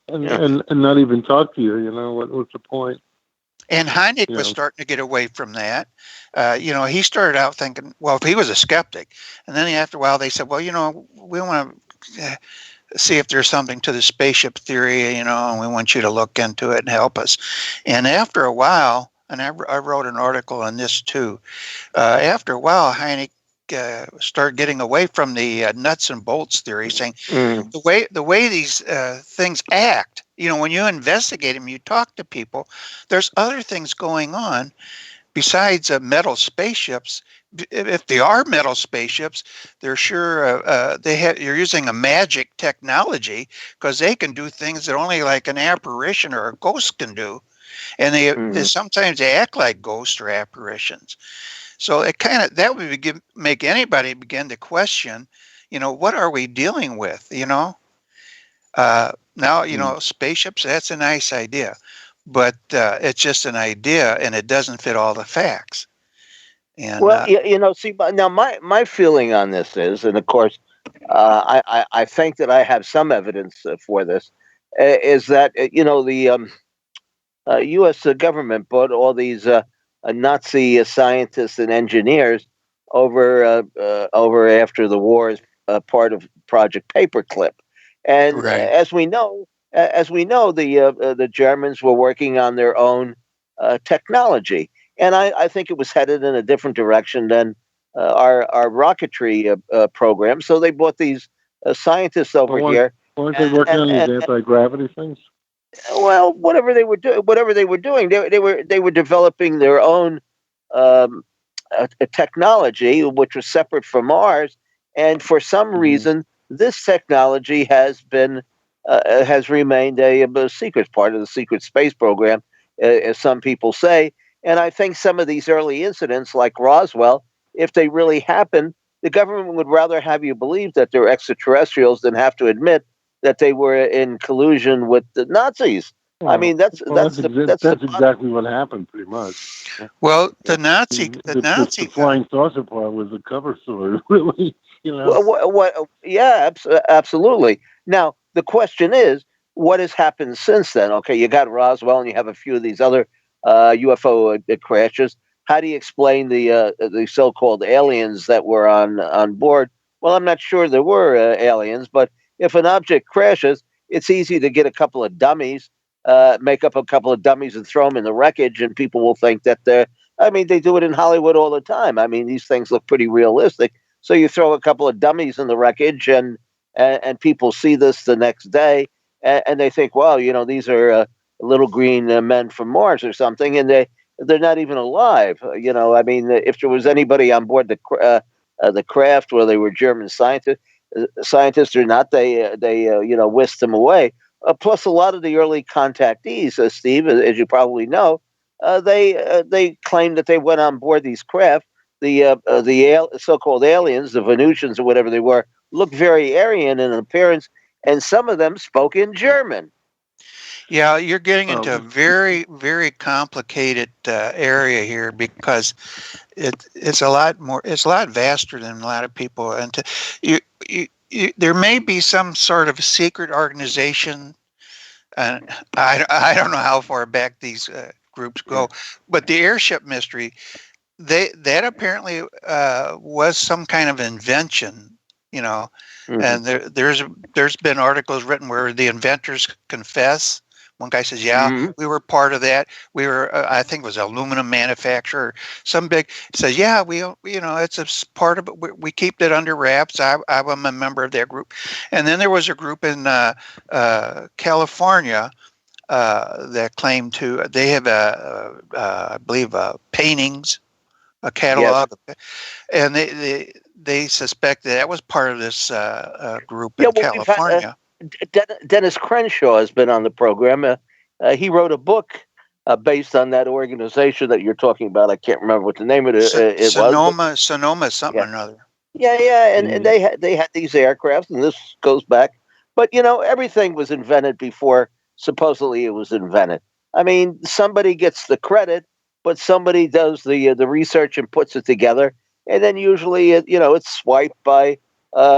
And not even talk to you. What's the point? And Hynek was starting to get away from that. He started out thinking, well, if he was a skeptic, and then after a while they said, well, we want to see if there's something to the spaceship theory, and we want you to look into it and help us. And after a while, and I wrote an article on this too. After a while, Hynek start getting away from the nuts and bolts theory, saying the way these things act. When you investigate them, you talk to people. There's other things going on besides metal spaceships. If they are metal spaceships, they're sure you're using a magic technology because they can do things that only like an apparition or a ghost can do, and they sometimes they act like ghosts or apparitions. So that would make anybody begin to question, what are we dealing with? Now, spaceships, that's a nice idea, but it's just an idea and it doesn't fit all the facts. And see, now my feeling on this is, and of course, I think that I have some evidence for this, is that the U.S. government bought all these Nazi scientists and engineers over after the war as part of Project Paperclip, and as we know, the Germans were working on their own technology, and I think it was headed in a different direction than our rocketry program. So they brought these scientists over here. Weren't they working on these anti-gravity things? Well, whatever they were doing, they were developing their own a technology which was separate from ours, and for some reason, this technology has remained a secret part of the secret space program, as some people say. And I think some of these early incidents, like Roswell, if they really happen, the government would rather have you believe that they're extraterrestrials than have to admit that they were in collusion with the Nazis. I mean, that's Well, that's the that's the that's bottom. exactly what happened, pretty much. Well, Yeah. The flying saucer part was a cover story, really. You know. Yeah, absolutely. Now the question is, what has happened since then? Okay, you got Roswell, and you have a few of these other UFO crashes. How do you explain the so-called aliens that were on board? Well, I'm not sure there were aliens, but if an object crashes, it's easy to get a couple of dummies, make up a couple of dummies, and throw them in the wreckage, and people will think that they're. I mean, they do it in Hollywood all the time. I mean, these things look pretty realistic. So you throw a couple of dummies in the wreckage, and people see this the next day, and they think, well, these are little green men from Mars or something, and they're not even alive. I mean, if there was anybody on board the craft, whether they were German scientists or not, they whisked them away. Plus, a lot of the early contactees, Steve, as you probably know, they claimed that they went on board these craft. The so-called aliens, the Venusians or whatever they were, looked very Aryan in appearance, and some of them spoke in German. Yeah, you're getting into a very, very complicated area here because it's a lot more. It's a lot vaster than a lot of people. And there may be some sort of secret organization, and I don't know how far back these groups go, but the airship mystery, that apparently was some kind of invention, and there's been articles written where the inventors confess. One guy says, "Yeah, we were part of that. We were, I think it was aluminum manufacturer. Some big says, yeah, it's a part of it. We keep it under wraps. I'm a member of that group." And then there was a group in California that claimed they have I believe paintings, a catalog, and they suspect that was part of this group in California. Dennis Crenshaw has been on the program. He wrote a book based on that organization that you're talking about. I can't remember what the name of it was. Sonoma, something or another. Yeah, and they had these aircrafts, and this goes back. But everything was invented before supposedly it was invented. I mean, somebody gets the credit, but somebody does the research and puts it together, and then usually it's swiped by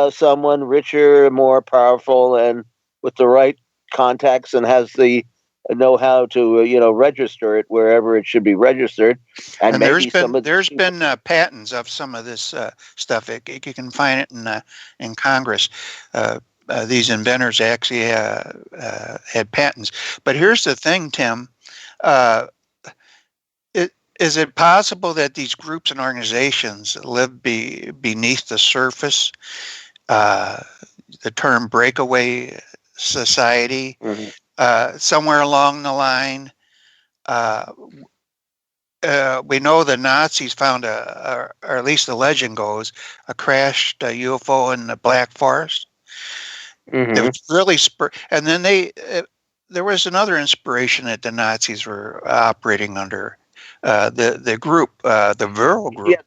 someone richer, more powerful, and with the right contacts, and has the know-how to register it wherever it should be registered. And maybe there's been patents of some of this stuff. You can find it in Congress. These inventors actually had patents. But here's the thing, Tim. Is it possible that these groups and organizations live beneath the surface? The term breakaway society, somewhere along the line. We know the Nazis found or at least the legend goes, a crashed UFO in the Black Forest. It was really and then there was another inspiration that the Nazis were operating under. The group, the Viral group,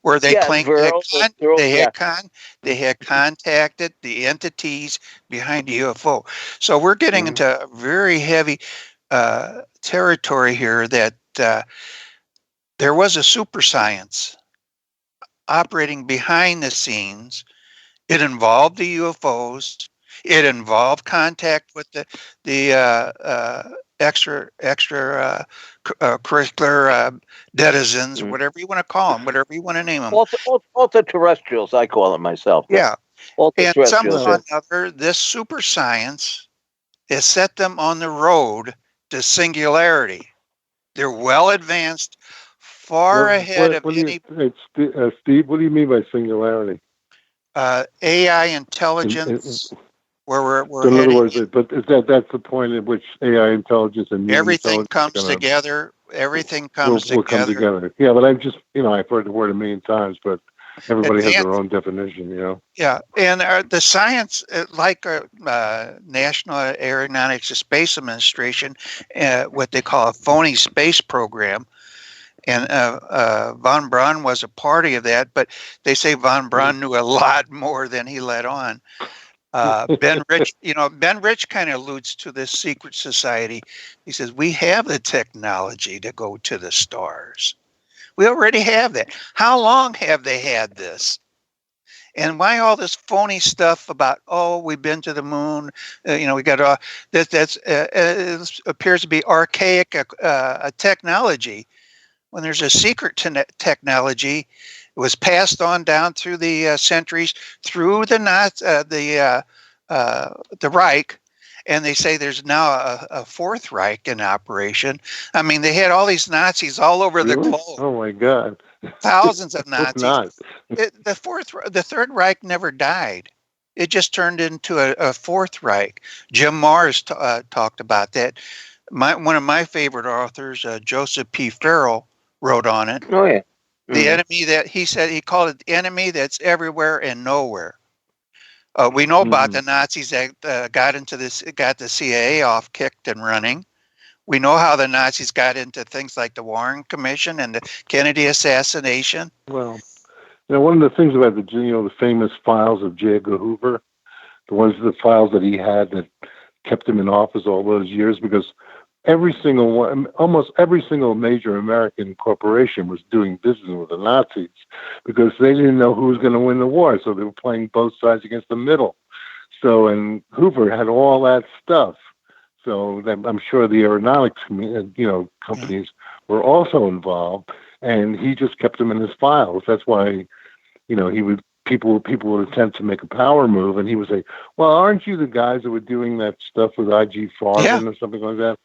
where they claimed they had contacted the entities behind the UFO. So we're getting into very heavy territory here that there was a super science operating behind the scenes. It involved the UFOs. It involved contact with the extra curricular denizens, or whatever you want to call them, whatever you want to name them. Ultra-terrestrials, I call it myself. Yeah. And somehow or another, this super science has set them on the road to singularity. They're well advanced, far ahead of any... Steve, what do you mean by singularity? AI intelligence... Where we're in other words, but that's the point at which AI intelligence and everything comes together. Everything comes will come together. Yeah, but I've heard the word a million times, but everybody has their own definition. Yeah, and the science, like National Aeronautics and Space Administration, what they call a phony space program. And von Braun was a party of that, but they say von Braun knew a lot more than he let on. Ben Rich, Ben Rich kind of alludes to this secret society. He says, we have the technology to go to the stars. We already have that. How long have they had this? And why all this phony stuff about, we've been to the moon? We got that appears to be archaic technology. When there's a secret technology, it was passed on down through the centuries, through the Reich, and they say there's now a Fourth Reich in operation. I mean, they had all these Nazis all over the Really? globe. Oh my God! Thousands of Nazis. Not. The Third Reich never died. It just turned into a Fourth Reich. Jim Marrs talked about that. One of my favorite authors, Joseph P. Farrell, wrote on it. Oh yeah. The enemy that he called it the enemy that's everywhere and nowhere. We know about the Nazis that got the CIA off kicked and running. We know how the Nazis got into things like the Warren Commission and the Kennedy assassination. Well, one of the things about the famous files of J. Edgar Hoover, the files that he had that kept him in office all those years, because almost every single major American corporation was doing business with the Nazis because they didn't know who was going to win the war, so they were playing both sides against the middle. So, and Hoover had all that stuff. So I'm sure the aeronautics, companies were also involved, and he just kept them in his files. That's why, people would attempt to make a power move, and he would say, "Well, aren't you the guys that were doing that stuff with I.G. Farben or something like that?"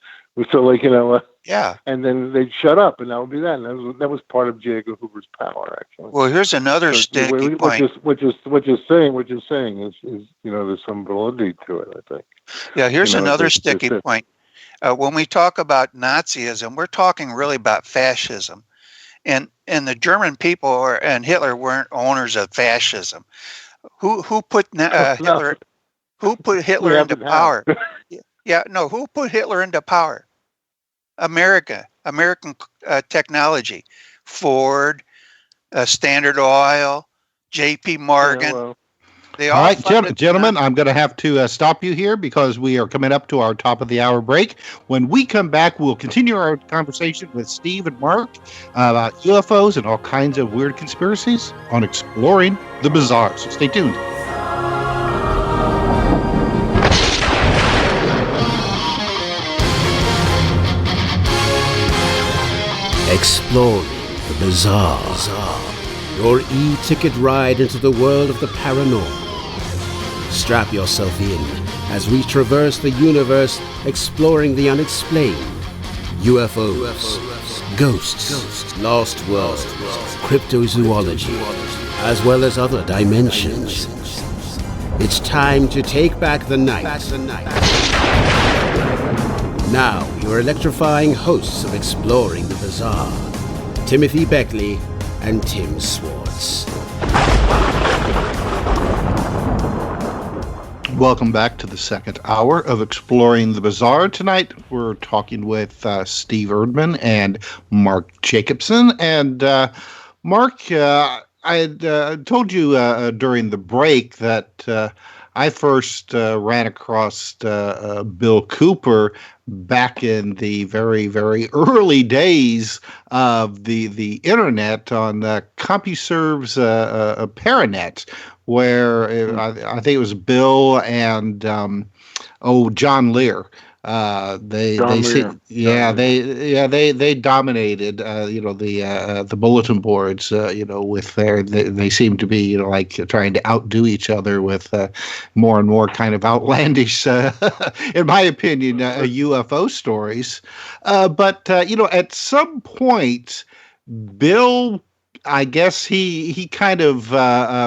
So, yeah. And then they'd shut up, and that would be that. And that was part of J. Edgar Hoover's power, actually. Well, here's another sticky point. What you're saying is there's some validity to it, I think. Yeah, here's another sticky point. When we talk about Nazism, we're talking really about fascism, and the German people and Hitler weren't owners of fascism. Who put Hitler? Who put Hitler into power? Who put Hitler into power? American technology, Ford, Standard Oil, J.P. Morgan. All right, gentlemen, I'm going to have to stop you here because we are coming up to our top of the hour break. When we come back, we'll continue our conversation with Steve and Mark about UFOs and all kinds of weird conspiracies on Exploring the Bizarre. So stay tuned. Exploring the Bizarre. Your e-ticket ride into the world of the paranormal. Strap yourself in as we traverse the universe exploring the unexplained. UFOs, ghosts, lost worlds, cryptozoology, as well as other dimensions. It's time to take back the night. Now, your electrifying hosts of Exploring the Bizarre, Timothy Beckley and Tim Swartz. Welcome back to the second hour of Exploring the Bizarre. Tonight, we're talking with Steve Erdman and Mark Jacobson. And Mark, I had told you during the break that I first ran across Bill Cooper back in the very, very early days of the internet on CompuServe's Paranet, where I think it was Bill and John Lear. They dominated the bulletin boards with they seem to be like trying to outdo each other with more and more kind of outlandish in my opinion UFO stories, but at some point Bill, I guess he kind of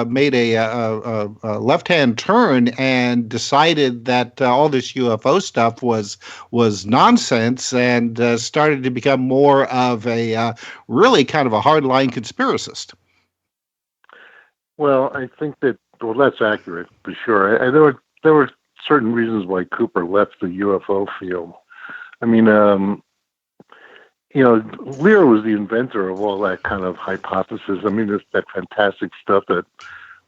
made a left-hand turn and decided that all this UFO stuff was nonsense and started to become more of a really kind of a hardline conspiracist. Well, I think that's accurate for sure. And there were certain reasons why Cooper left the UFO field. I mean, Lear was the inventor of all that kind of hypothesis. I mean, that fantastic stuff that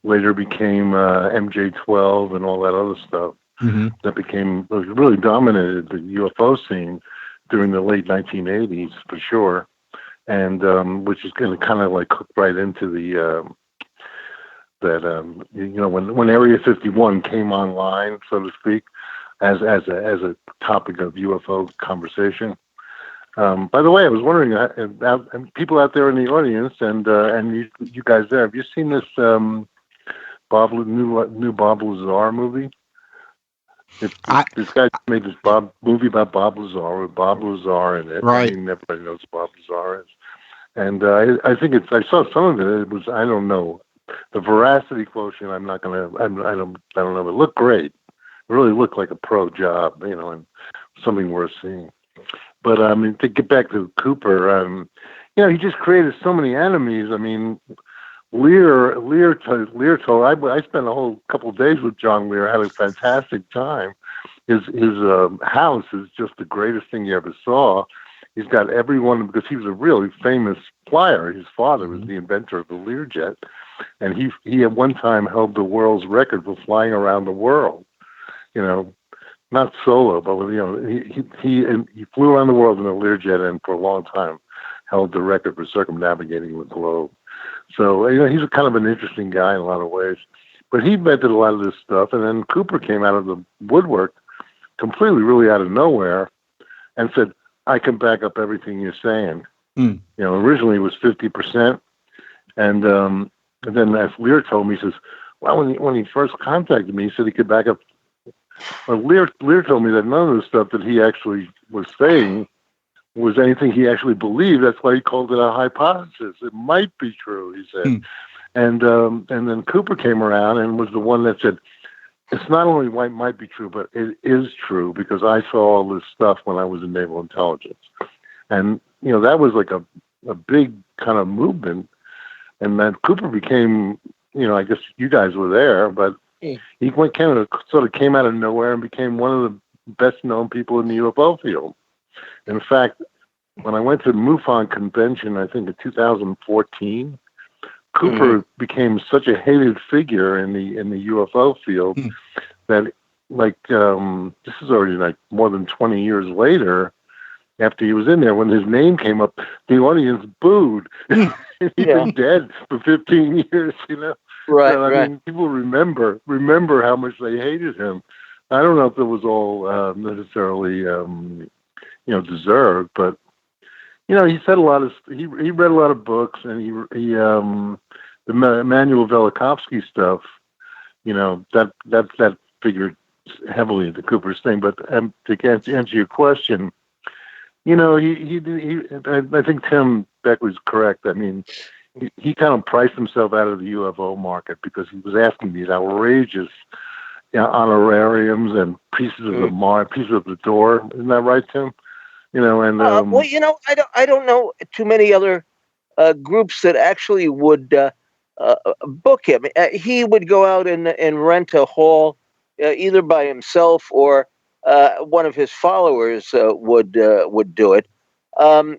later became MJ-12 and all that other stuff. Mm-hmm. That really dominated the UFO scene during the late 1980s for sure, and which is going to kind of like hook right into the when Area 51 came online, so to speak, as a topic of UFO conversation. By the way, I was wondering, people out there in the audience, and you guys there, have you seen this new Bob Lazar movie? This guy made this movie about Bob Lazar with Bob Lazar in it. Right. I mean, everybody knows who Bob Lazar is, and I think I saw some of it. It was, I don't know, the veracity quotient. I don't know. It looked great. It really looked like a pro job, and something worth seeing. But I mean, to get back to Cooper, he just created so many enemies. I mean, Lear told I spent a whole couple of days with John Lear, had a fantastic time. His house is just the greatest thing you ever saw. He's got everyone, because he was a really famous flyer. His father was the inventor of the Learjet, and he at one time held the world's record for flying around the world. Not solo, but he flew around the world in a Learjet, and for a long time held the record for circumnavigating the globe. So he's a kind of an interesting guy in a lot of ways. But he invented a lot of this stuff, and then Cooper came out of the woodwork, completely, really out of nowhere, and said, "I can back up everything you're saying." Originally it was 50%, and then as Lear told me, he says, "Well, when he first contacted me, he said he could back up." Well, Lear told me that none of the stuff that he actually was saying was anything he actually believed. That's why he called it a hypothesis. It might be true, he said. And then Cooper came around and was the one that said, it's not only why it might be true, but it is true, because I saw all this stuff when I was in naval intelligence. And, that was like a big kind of movement. And then Cooper became, I guess you guys were there, but he sort of came out of nowhere and became one of the best known people in the UFO field. In fact, when I went to the MUFON convention, I think in 2014, Cooper became such a hated figure in the UFO field that, this is already more than 20 years later, after he was in there, when his name came up, the audience booed. He'd been dead for 15 years, Right, so, I mean, people remember how much they hated him. I don't know if it was all necessarily, deserved, but he said a lot of. He read a lot of books, and the Emanuel Velikovsky stuff. That figured heavily into Cooper's thing. But to answer your question, I think Tim Beck was correct. I mean, he kind of priced himself out of the UFO market because he was asking these outrageous honorariums and pieces of the door. Isn't that right, Tim? I don't know too many other groups that actually would book him. He would go out and rent a hall, either by himself or one of his followers would do it. I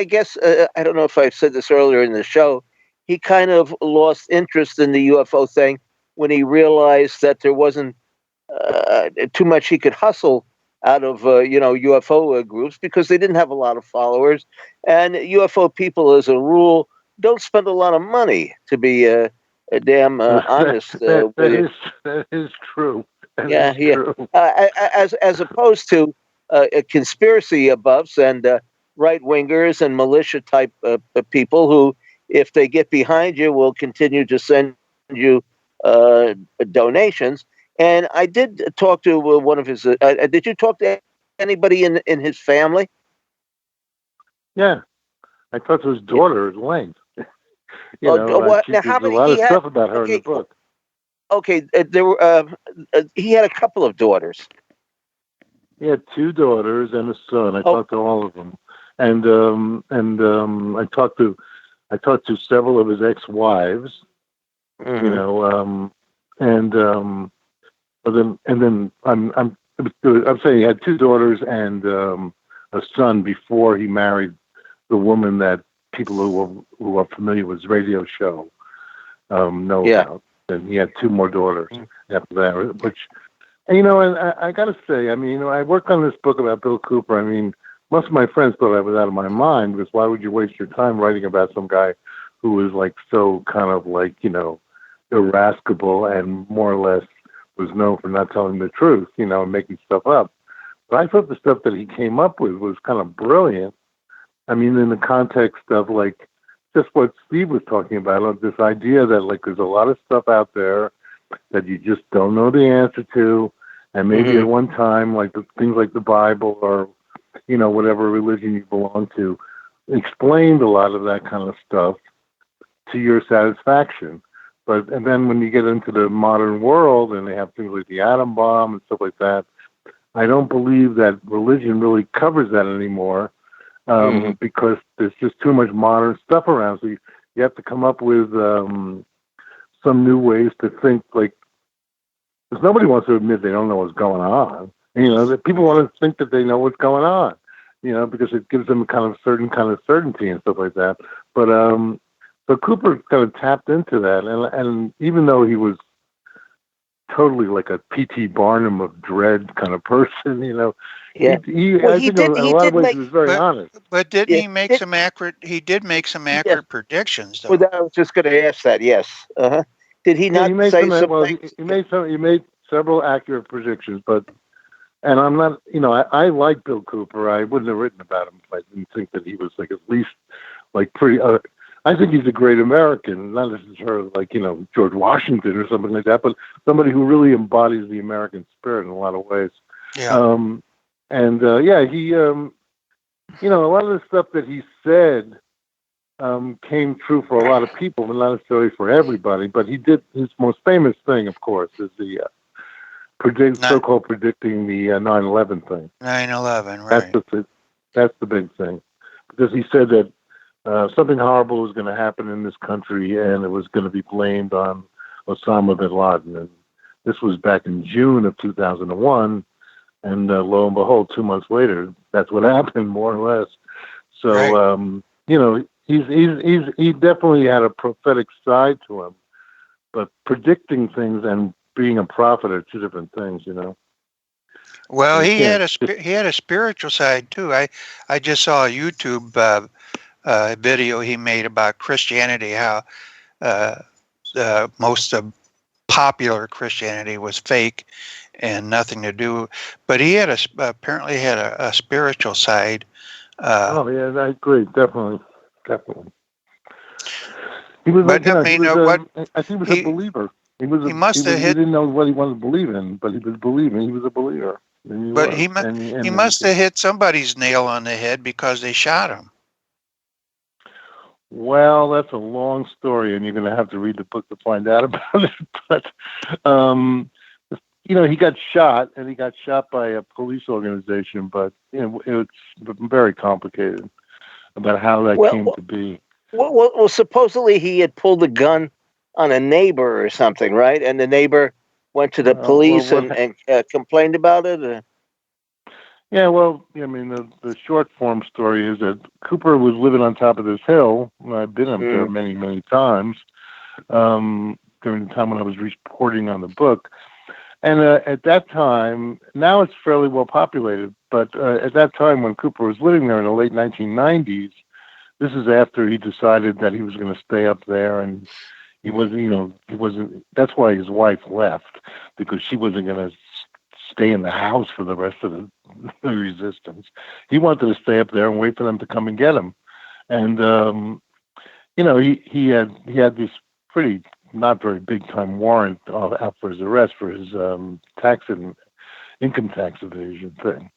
guess, I don't know if I've said this earlier in the show, he kind of lost interest in the UFO thing when he realized that there wasn't too much he could hustle out of, UFO groups, because they didn't have a lot of followers. And UFO people, as a rule, don't spend a lot of money, to be damn honest. That is true. That is true. As opposed to conspiracy buffs and right-wingers and militia-type people who, if they get behind you, will continue to send you donations. And I did talk to one of his. Did you talk to anybody in his family? Yeah, I talked to his daughter at length. There's a lot of stuff about her in the book. Okay, there were. He had a couple of daughters. He had 2 daughters and a son. I talked to all of them, and I talked to several of his ex-wives. But then I'm saying he had 2 daughters and a son before he married the woman that people who are familiar with his radio show. know Yeah. about. And he had two more daughters after that, which, and, and I got to say, I mean, I worked on this book about Bill Cooper. I mean, most of my friends thought I was out of my mind, because why would you waste your time writing about some guy who was like so kind of like, irascible and more or less was known for not telling the truth, and making stuff up. But I thought the stuff that he came up with was kind of brilliant. I mean, in the context of like just what Steve was talking about, of this idea that like there's a lot of stuff out there that you just don't know the answer to, and maybe at one time, like things like the Bible or whatever religion you belong to, explained a lot of that kind of stuff to your satisfaction. And then when you get into the modern world and they have things like the atom bomb and stuff like that, I don't believe that religion really covers that anymore, because there's just too much modern stuff around. So you have to come up with some new ways to think, like, because nobody wants to admit they don't know what's going on. That people want to think that they know what's going on, because it gives them a kind of certain kind of certainty and stuff like that. But so Cooper kind of tapped into that, and even though he was totally like a P.T. Barnum of dread kind of person, Yeah. I think in a lot of ways he was very honest. But didn't he make some accurate? He did make some accurate predictions, though. Well, I was just going to ask that. Yes. Did he not say some? Well, he made several accurate predictions, and I'm not, I like Bill Cooper. I wouldn't have written about him if I didn't think that he was like at least like pretty. I think he's a great American, not necessarily like George Washington or something like that, but somebody who really embodies the American spirit in a lot of ways. Yeah. He, a lot of the stuff that he said came true for a lot of people, but not necessarily for everybody. But he did his most famous thing, of course, is the so-called predicting the 9/11 thing. 9/11, right? That's the big thing, because he said that something horrible was going to happen in this country, and it was going to be blamed on Osama bin Laden. And this was back in June of 2001, and lo and behold, 2 months later, that's what happened, more or less. So, right. He definitely had a prophetic side to him, but predicting things and being a prophet are two different things, Well, he had a spiritual side too. I just saw a YouTube video he made about Christianity, how most of popular Christianity was fake and nothing to do. But he had apparently had a spiritual side. I agree, definitely. He was, but I think he was a believer. He didn't know what he wanted to believe in, but he was believing. He was a believer. He must have hit somebody's nail on the head because they shot him. Well, that's a long story, and you're going to have to read the book to find out about it. But, he got shot, and he got shot by a police organization, but it's very complicated about how that came to be. Well, supposedly he had pulled a gun on a neighbor or something, right? And the neighbor went to the police and complained about it? Yeah, well, I mean, the short form story is that Cooper was living on top of this hill. I've been up there many, many times during the time when I was reporting on the book. And at that time, now it's fairly well populated, but at that time when Cooper was living there in the late 1990s, this is after he decided that he was going to stay up there, and he wasn't, that's why his wife left, because she wasn't going to stay in the house for the rest of the resistance. He wanted to stay up there and wait for them to come and get him. And, he had this pretty not very big time warrant out for his arrest for his tax and income tax evasion thing.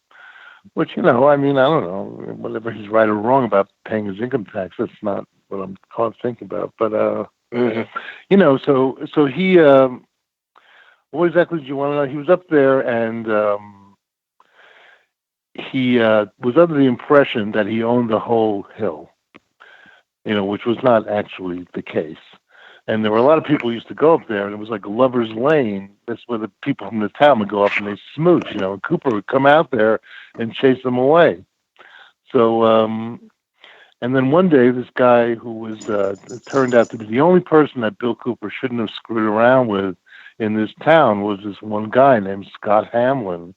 Which, I don't know, whatever he's right or wrong about paying his income tax, that's not what I'm thinking about. But, so he, what exactly did you want to know? He was up there, and he was under the impression that he owned the whole hill, which was not actually the case. And there were a lot of people who used to go up there, and it was like a lover's lane. That's where the people from the town would go up and they smooch, and Cooper would come out there and chase them away. So, And then one day, this guy who was turned out to be the only person that Bill Cooper shouldn't have screwed around with in this town was this one guy named Scott Hamlin,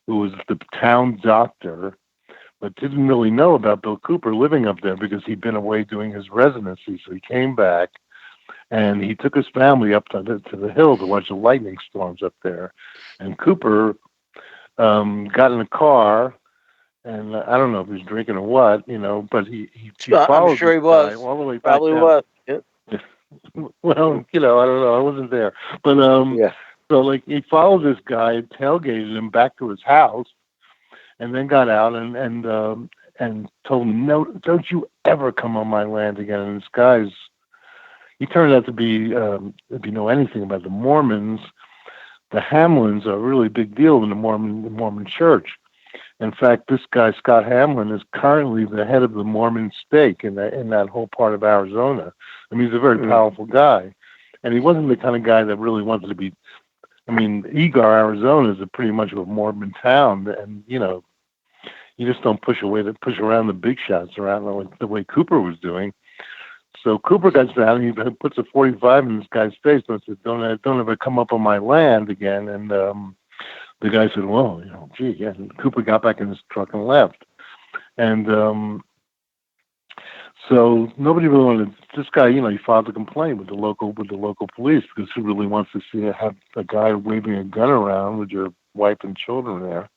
who was the town doctor, but didn't really know about Bill Cooper living up there because he'd been away doing his residency. So he came back, and he took his family up to the hill to watch the lightning storms up there. And Cooper got in a car, and I don't know if he was drinking or what, but he followed I'm sure he was was. all the way back Probably down. was. Yeah. Well, I don't know. I wasn't there. But Yeah. so he followed this guy, tailgated him back to his house, and then got out and told him, "No, don't you ever come on my land again." And this guy's, he turned out to be, if you know anything about the Mormons, the Hamlins are a really big deal in the Mormon Church. In fact, this guy Scott Hamlin is currently the head of the Mormon stake in that whole part of Arizona. I mean, he's a very powerful guy, and he wasn't the kind of guy that really wanted to be. I mean, Egar, Arizona, is pretty much a Mormon town, and you just don't push around the big shots around the way Cooper was doing. So Cooper gets down and he puts a 45 in this guy's face and says, "Don't ever come up on my land again." And the guy said, "Well, gee, yeah." And Cooper got back in his truck and left. And so nobody really wanted this guy. He filed a complaint with the local police because who really wants to have a guy waving a gun around with your wife and children there?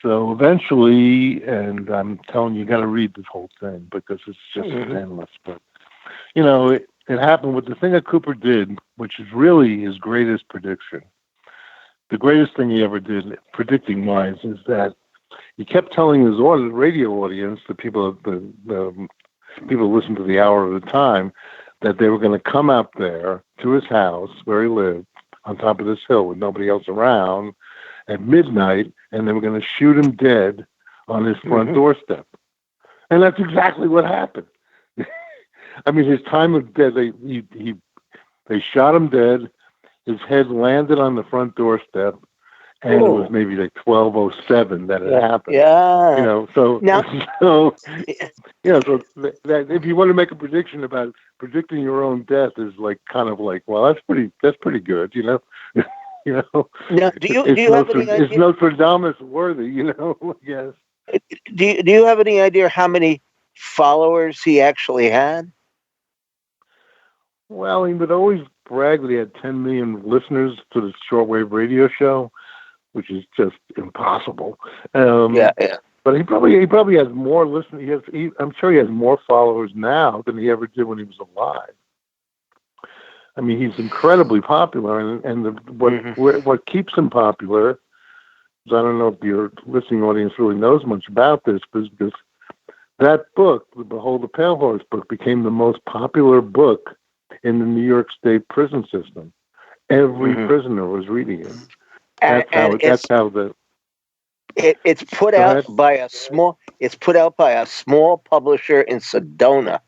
So eventually, and I'm telling you, got to read this whole thing because it's just endless. But it happened with the thing that Cooper did, which is really his greatest prediction. The greatest thing he ever did, predicting wise, is that he kept telling his radio audience, the people who listen to the hour at a time, that they were going to come out there to his house where he lived on top of this hill with nobody else around at midnight, and they were going to shoot him dead on his front doorstep. And that's exactly what happened. I mean, his time of death, they shot him dead. His head landed on the front doorstep, and it was maybe 12:07 that it happened. Yeah. So now, so that if you want to make a prediction about predicting your own death is well, that's pretty good, Now, do you have any idea? It's Nostradamus worthy, Yes. Do you have any idea how many followers he actually had? Well, he would always brag that he had 10 million listeners to the shortwave radio show, which is just impossible. Yeah. But he probably has more listeners. I'm sure he has more followers now than he ever did when he was alive. I mean, he's incredibly popular, and what keeps him popular is, I don't know if your listening audience really knows much about this, because that book, the Behold the Pale Horse book, became the most popular book in the New York State prison system. Every prisoner was reading it. It's put out by a small publisher in Sedona.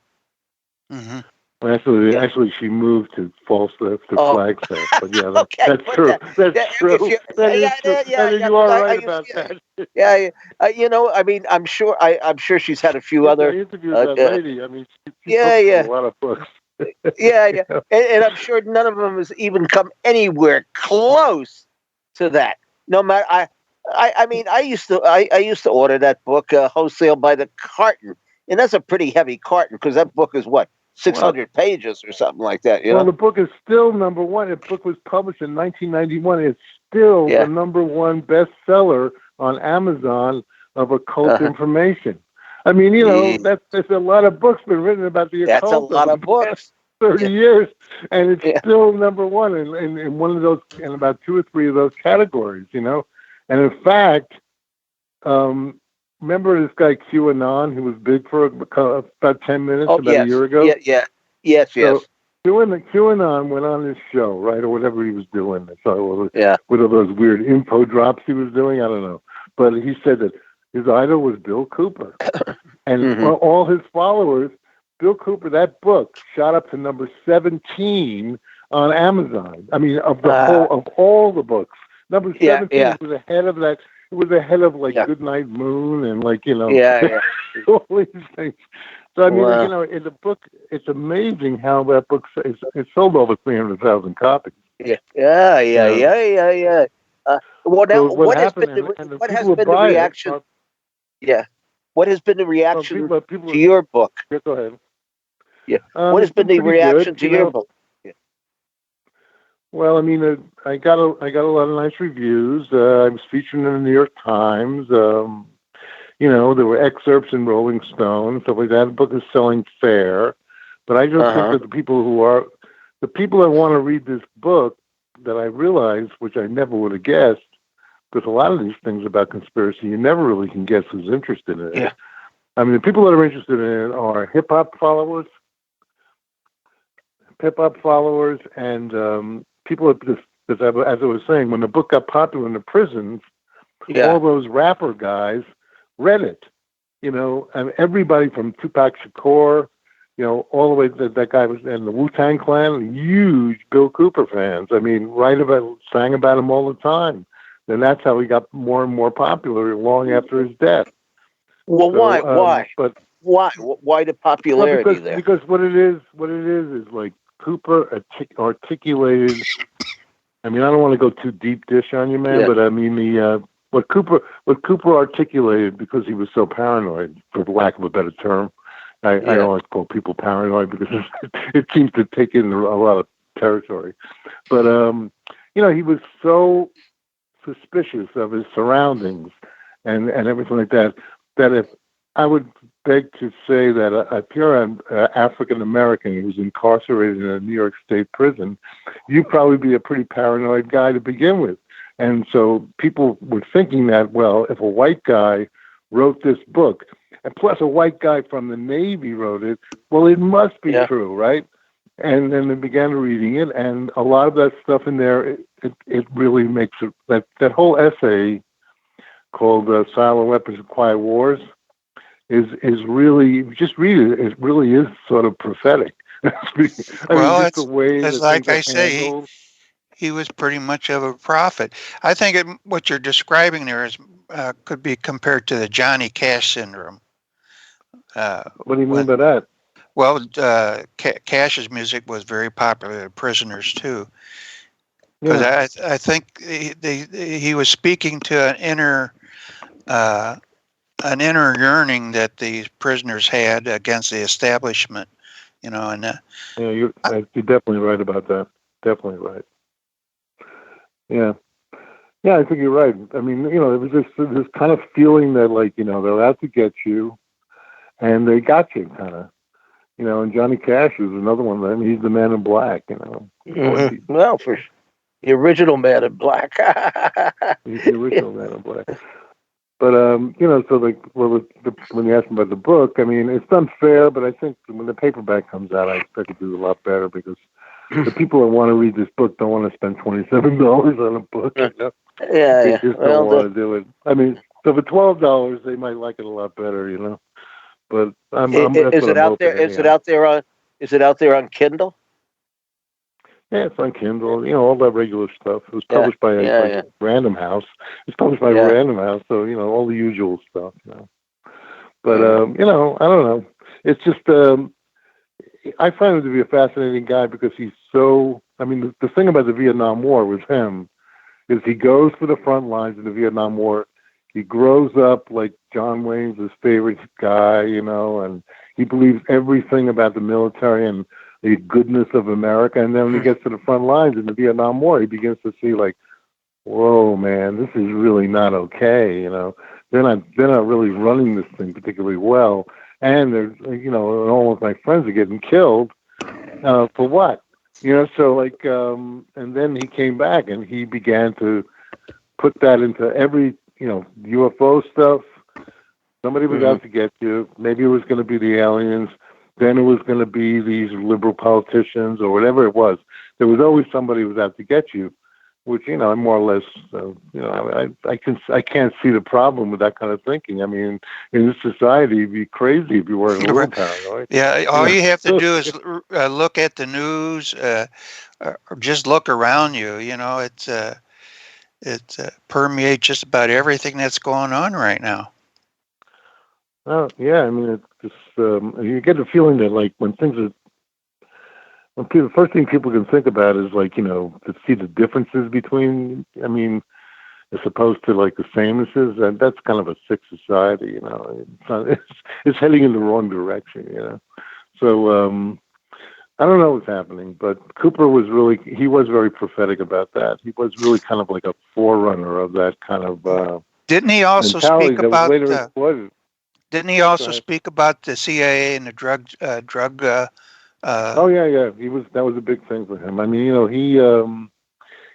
Mm-hmm. Actually, she moved to Flagstaff. But yeah, that's true. That's true. You are right about that. Yeah. I mean, I'm sure she's had a few other. I interviewed that lady. I mean, she a lot of books. Yeah. And I'm sure none of them has even come anywhere close to that. No matter, I mean, I used to order that book wholesale by the carton, and that's a pretty heavy carton because that book is 600 pages or something like that. Well, the book is still number one. The book was published in 1991. It's still the number one bestseller on Amazon of occult information. I mean, there's a lot of books been written about the occult. That's a lot of books. 30 years, and it's still number one in one of those, in about 2 or 3 of those categories, And in fact, remember this guy QAnon who was big for about 10 minutes a year ago? Yes. So QAnon went on his show, right, or whatever he was doing. With all those weird info drops he was doing, I don't know. But he said that his idol was Bill Cooper, and all his followers. Bill Cooper, that book shot up to number 17 on Amazon. I mean, of all the books, number 17 was ahead of that was ahead of like Yeah. Goodnight Moon and like Yeah. all these things. So I mean, Wow. in the book, it's amazing how that book it sold over 300,000 copies. Yeah. You know, Yeah. Well, now, so what happened, and the what people has who been the buy it reaction? are Yeah. What has been the well, reaction people. to your book? Yeah, go ahead. Yeah. What has It's been been the pretty good. reaction to your book? Yeah. Well, I mean, I got a lot of nice reviews. I was featured in the New York Times. There were excerpts in Rolling Stone, stuff like that. The book is selling fair, but I just think Uh-huh. that the people that want to read this book, that I realized, which I never would have guessed, because a lot of these things about conspiracy, you never really can guess who's interested in it. Yeah. I mean, the people that are interested in it are hip hop followers, and people that as I was saying, when the book got popular in the prisons, Yeah. all those rapper guys read it. And everybody from Tupac Shakur, all the way that guy was, and the Wu-Tang Clan, huge Bill Cooper fans. I mean, sang about him all the time. And that's how he got more and more popular long after his death. Well, why? So, Why? but Why? Why the popularity there? because what it is like Cooper articulated. I mean, I don't want to go too deep dish on you, man, Yeah. but I mean what Cooper articulated, because he was so paranoid, for lack of a better term. I don't like to call people paranoid because it seems to take in a lot of territory. But he was so suspicious of his surroundings and everything like that, that if I would beg to say that if you're an African American who's incarcerated in a New York State prison, you'd probably be a pretty paranoid guy to begin with. And so people were thinking that, well, if a white guy wrote this book, and plus a white guy from the Navy wrote it, well, it must be true, right? And then they began reading it, and a lot of that stuff in there, it really makes it, that whole essay called Silent Weapons and Quiet Wars is really, just read it, it really is sort of prophetic. Well, just the way it's that like things I are say, handled. he was pretty much of a prophet. I think what you're describing there is could be compared to the Johnny Cash syndrome. What do you mean by that? Well, Cash's music was very popular with prisoners too, because I think he was speaking to an inner yearning that these prisoners had against the establishment, and you're definitely right about that. Definitely right. Yeah. Yeah, I think you're right. I mean, it was this kind of feeling that, like, they're out to get you, and they got you, kind of. And Johnny Cash is another one. I mean, he's the Man in Black, Mm-hmm. Well, for the original Man in Black. He's the original Man in Black. But so like, well, when you ask me about the book, I mean, it's done fair, but I think when the paperback comes out, I expect it to do a lot better, because the people that want to read this book don't want to spend $27 on a book. They just don't want to do it. I mean, so for $12, they might like it a lot better, But is it out there? Is it out there on? Is it out there on Kindle? Yeah, it's on Kindle. All that regular stuff. It was published by Random House. It's published by Random House, so all the usual stuff. But I don't know. It's just I find him to be a fascinating guy, because he's so. I mean, the thing about the Vietnam War with him is he goes for the front lines in the Vietnam War. He grows up like John Wayne's his favorite guy, and he believes everything about the military and the goodness of America. And then when he gets to the front lines in the Vietnam War, he begins to see, like, whoa, man, this is really not okay. They're not really running this thing particularly well. And they're, all of my friends are getting killed. For what? So like, and then he came back and he began to put that into every, UFO stuff. Somebody was out to get you. Maybe it was going to be the aliens. Then it was going to be these liberal politicians or whatever it was. There was always somebody who was out to get you, which, more or less, I can't see the problem with that kind of thinking. I mean, in this society, you'd be crazy if you weren't a little paranoid. Yeah, all you have to do is look at the news, or just look around you. It's it permeates just about everything that's going on right now. Oh yeah, I mean, it's just you get the feeling that like when things are, when people, the first thing people can think about is like, to see the differences between. I mean, as opposed to like the samenesses, and that's kind of a sick society. It's not, it's heading in the wrong direction. So I don't know what's happening, but Cooper was very prophetic about that. He was really kind of like a forerunner of that kind of Didn't he also mentality speak that was about? later exploited. Didn't he also speak about the CIA and the drug? Oh yeah. That was a big thing for him. I mean,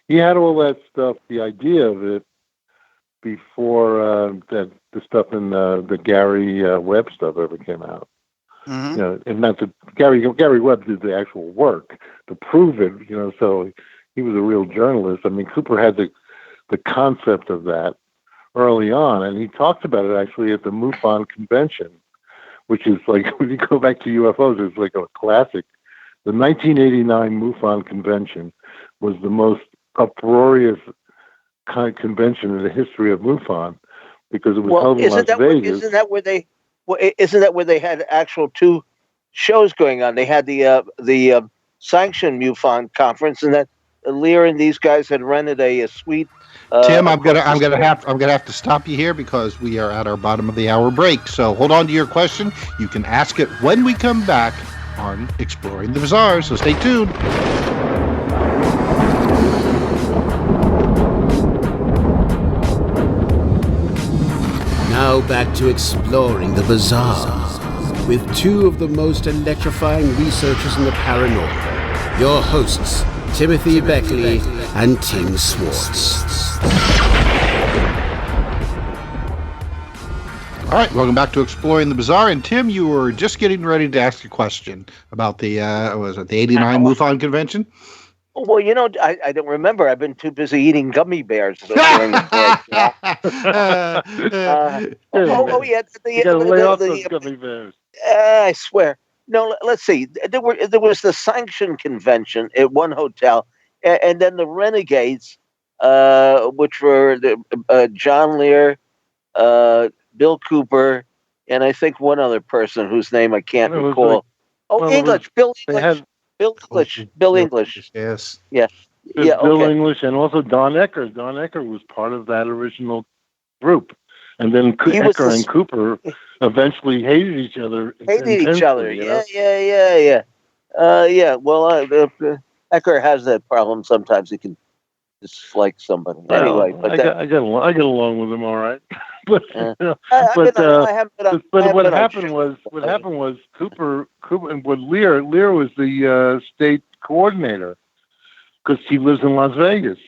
he had all that stuff, the idea of it before that the stuff in the Gary Webb stuff ever came out. Mm-hmm. And not that Gary Webb did the actual work to prove it. So he was a real journalist. I mean, Cooper had the concept of that early on, and he talked about it actually at the MUFON convention, which is like, when you go back to UFOs, it's like a classic. The 1989 MUFON convention was the most uproarious kind of convention in the history of MUFON because it was held in Las Vegas. Isn't that where they had actual two shows going on? They had the sanctioned MUFON conference, and that Lear and these guys had rented a suite. Tim, I'm gonna have to stop you here because we are at our bottom of the hour break. So hold on to your question. You can ask it when we come back on Exploring the Bizarre. So stay tuned. Now back to Exploring the Bizarre with two of the most electrifying researchers in the paranormal. Your hosts, Timothy Beckley and Tim Swartz. All right, welcome back to Exploring the Bizarre. And Tim, you were just getting ready to ask a question about the the 89 MUFON convention? Well, I don't remember. I've been too busy eating gummy bears during the break. You gotta lay off those gummy bears. I swear. No, let's see. There was the sanctioned convention at one hotel, and then the Renegades, which were John Lear, Bill Cooper, and I think one other person whose name I can't recall. English. Bill English. Bill English. Yes. Yeah. Bill English, and also Don Ecker. Don Ecker was part of that original group, and then Ecker and Cooper eventually hated each other. Yeah. Well, Ecker has that problem. Sometimes he can dislike somebody. Anyway, but I get along with him all right. But what happened was Cooper and Lear was the state coordinator because he lives in Las Vegas,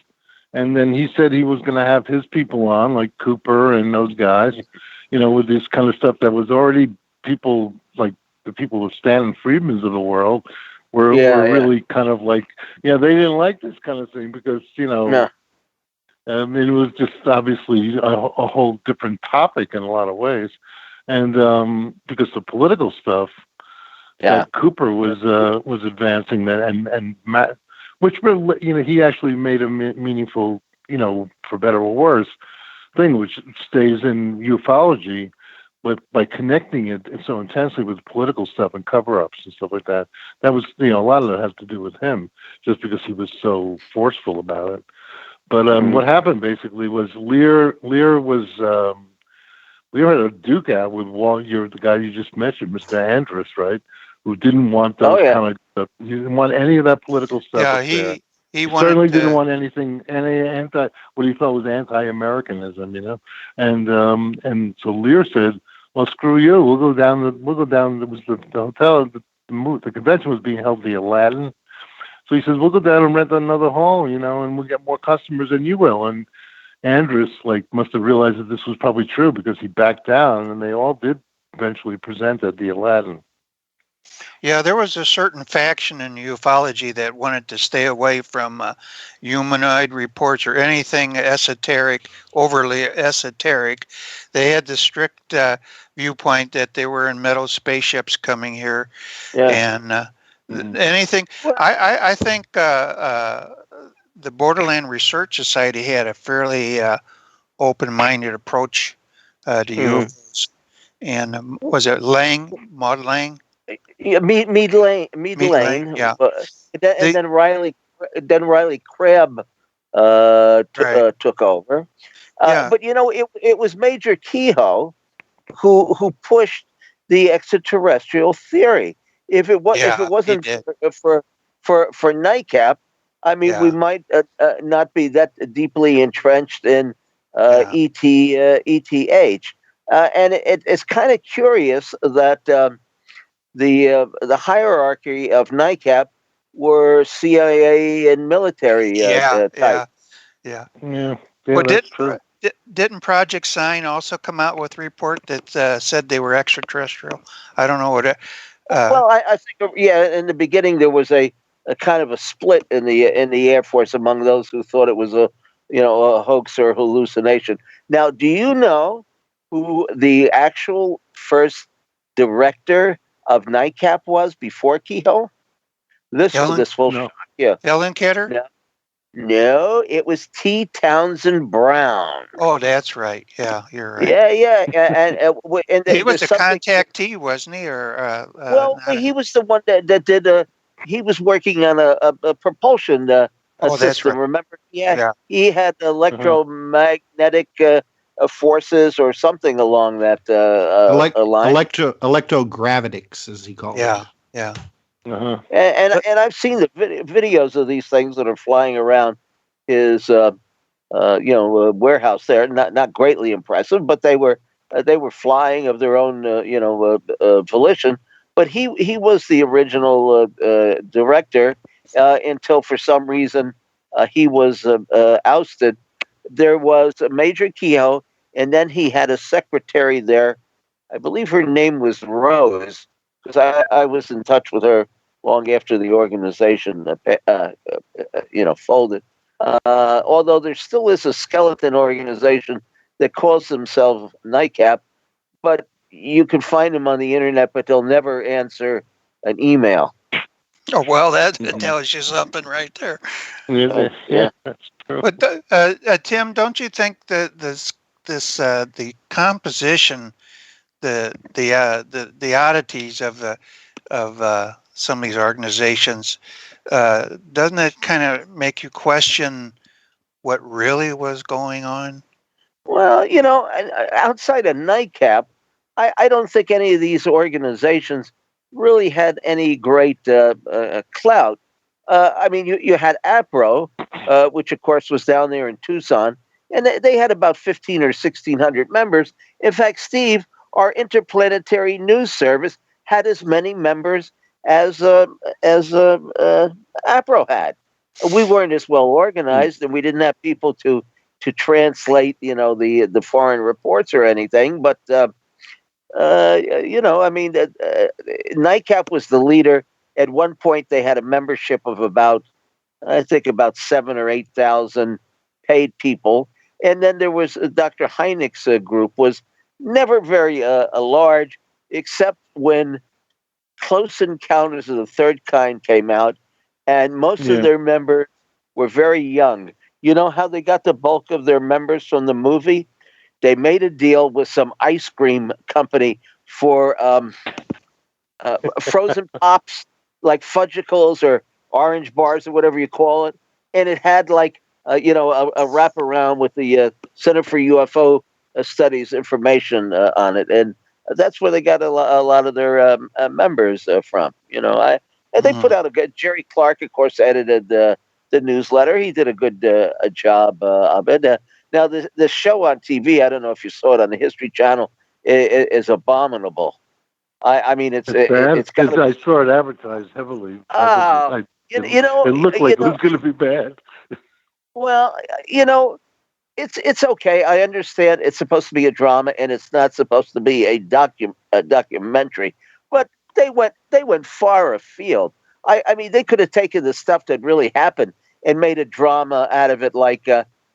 and then he said he was going to have his people on, like Cooper and those guys, with this kind of stuff that was already people like the people of Stanton Friedmans of the world were really kind of like, they didn't like this kind of thing because it was just obviously a whole different topic in a lot of ways, and because the political stuff that Cooper was advancing that, and Matt, which he actually made a meaningful, for better or worse, thing which stays in ufology, but by connecting it so intensely with political stuff and cover-ups and stuff like that, that was a lot of it has to do with him, just because he was so forceful about it. But what happened basically was Lear had a duke out with the guy you just mentioned, Mr. Andrus, right? Who didn't want those kind of stuff. He didn't want any of that political stuff. Yeah, he certainly didn't want anything what he thought was anti-Americanism, And so Lear said, "Well, screw you. We'll go down. It was the hotel. The convention was being held at the Aladdin." So he says, "We'll go down and rent another hall, and we'll get more customers than you will." And Andrus must have realized that this was probably true because he backed down, and they all did eventually present at the Aladdin. Yeah, there was a certain faction in ufology that wanted to stay away from humanoid reports or anything esoteric, overly esoteric. They had the strict viewpoint that they were in metal spaceships coming here, and anything. I think the Borderland Research Society had a fairly open-minded approach to UFOs. And was it Maud Lang? Yeah, Mead Lane, Mead Lang, yeah. And then Riley Crabb Right. took over. Yeah. But it was Major Kehoe who pushed the extraterrestrial theory. If it Yeah, he wasn't did. for NICAP, I mean, we Yeah. might not be that deeply entrenched in Yeah. ETH. And it's kind of curious that the hierarchy of NICAP were CIA and military Yeah. type. Yeah. Yeah, Well, that's true. didn't Project Sign also come out with a report that said they were extraterrestrial? I don't know what it. Well, I think in the beginning there was a kind of a split in the Air Force among those who thought it was a hoax or hallucination. Now, do you know who the actual first director of NICAP was before Kehoe? This Ellen will No. shock you. Ellen Ketter? No, no, it was T. Townsend Brown. Oh, that's right. Yeah, you're right. Yeah, and He was there's a something. contactee, wasn't he? Or Well, not he was the one that did. He was working on a propulsion a oh, that's system. right. Remember? Yeah. He had electromagnetic forces or something along that line. Electrogravitics, as he called Yeah. it. Yeah. Uh-huh. And I've seen the videos of these things that are flying around his warehouse there. Not greatly impressive, but they were flying of their own volition. But he was the original director until for some reason he was ousted. There was Major Kehoe, and then he had a secretary there. I believe her name was Rose, because I was in touch with her long after the organization folded. Although there still is a skeleton organization that calls themselves NICAP, but you can find them on the internet, but they'll never answer an email. Oh well, that tells you something right there. Yeah. That's true. But Tim, don't you think that the composition, the oddities of some of these organizations, doesn't it kind of make you question what really was going on? Well, outside of NICAP, I don't think any of these organizations really had any great clout. I mean, you had APRO, which of course was down there in Tucson, and they had about 15 or 1,600 members. In fact, Steve, our interplanetary news service had as many members as APRO had. We weren't as well organized, and we didn't have people to translate, the foreign reports or anything. But I mean, NICAP was the leader. At one point, they had a membership of about 7,000 or 8,000 paid people, and then there was Dr. Hynek's group was never very large, except when Close Encounters of the Third Kind came out, and most of their members were very young. You know how they got the bulk of their members from the movie? They made a deal with some ice cream company for frozen pops, like fudgicles or orange bars or whatever you call it, and it had like a wraparound with the Center for UFO Studies information on it, and that's where they got a lot of their members from. And they put out a good. Jerry Clark, of course, edited the newsletter. He did a good a job of it. Now, the show on TV, I don't know if you saw it on the History Channel, is abominable. I mean, it's got. I saw it advertised heavily. It looked like it was going to be bad. Well, it's okay. I understand it's supposed to be a drama and it's not supposed to be a documentary, but they went far afield. I mean, they could have taken the stuff that really happened and made a drama out of it, like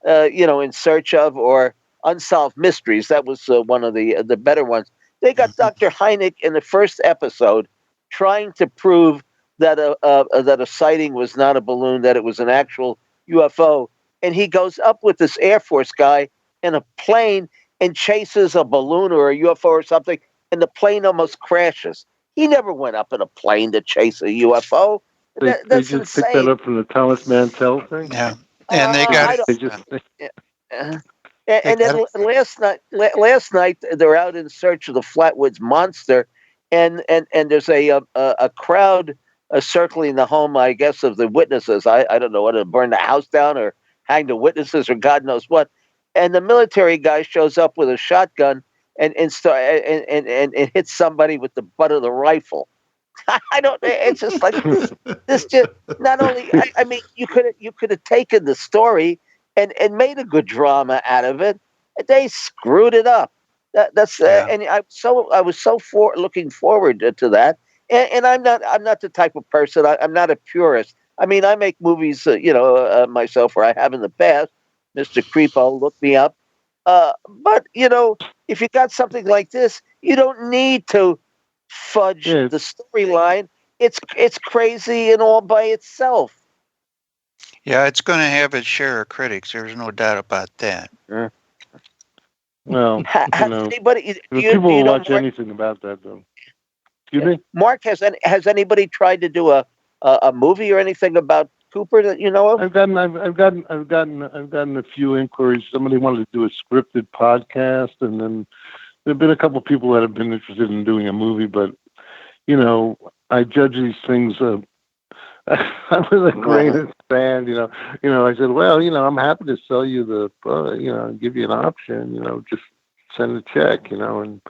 In Search of or Unsolved Mysteries. That was one of the better ones. They got Dr. Hynek in the first episode trying to prove that a sighting was not a balloon, that it was an actual UFO, and he goes up with this Air Force guy in a plane and chases a balloon or a UFO or something, and the plane almost crashes. He never went up in a plane to chase a UFO. They That's just picked that insane. up from the Thomas Mantell thing. Yeah, and they got I it. don't. They just Uh, They and got then it. last night they're out in search of the Flatwoods monster, and there's a crowd circling the home, I guess, of the witnesses. I don't know whether to burn the house down or hang the witnesses or God knows what. And the military guy shows up with a shotgun and hits somebody with the butt of the rifle. I don't. It's just like this. Just not only. I mean, you could have taken the story and made a good drama out of it. They screwed it up. That's Yeah. and I was so looking forward to that. And I'm not the type of person. I'm not a purist. I mean, I make movies, myself, or I have in the past. Mr. Creepo, look me up. But if you got something like this, you don't need to fudge yeah. the storyline. It's crazy and all by itself. Yeah, it's going to have its share of critics. There's no doubt about that. Uh, Well, Has anybody? Do you, people do you will know watch Mark? anything about that, though. Excuse me. Mark, has anybody tried to do a movie or anything about Cooper that you know of? I've gotten a few inquiries. Somebody wanted to do a scripted podcast, and then there've been a couple of people that have been interested in doing a movie. But I judge these things. I was a grain of sand. I said, well, I'm happy to sell you give you an option. Just send a check. And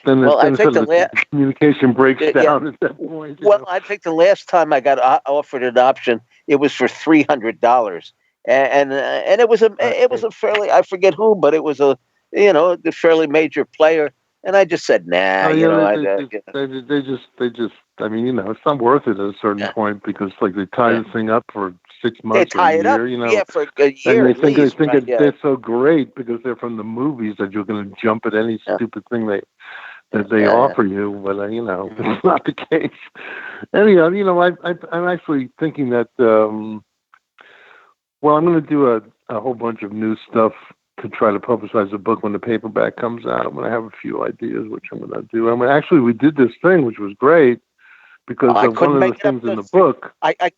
then Well, I then think sort of the communication breaks yeah. down at that point. Well, I think the last time I got offered an option, it was for $300, and it was a fairly, I forget who, but it was a fairly major player, and I just said nah. Oh yeah, they just. I mean, it's not worth it at a certain Yeah. point because like they tie Yeah. the thing up for 6 They months or tie a it up, year, for a and year they at think least, right? Yeah, they're so great because they're from the movies that you're going to jump at any yeah, stupid thing that yeah, they yeah. offer you, but Mhm. it's not the case. Anyhow, I'm actually thinking that I'm going to do a whole bunch of new stuff to try to publicize the book when the paperback comes out. I'm going to have a few ideas, which I'm going to do. I mean, actually, we did this thing, which was great because I of one couldn't of the make it up things in the three. book. I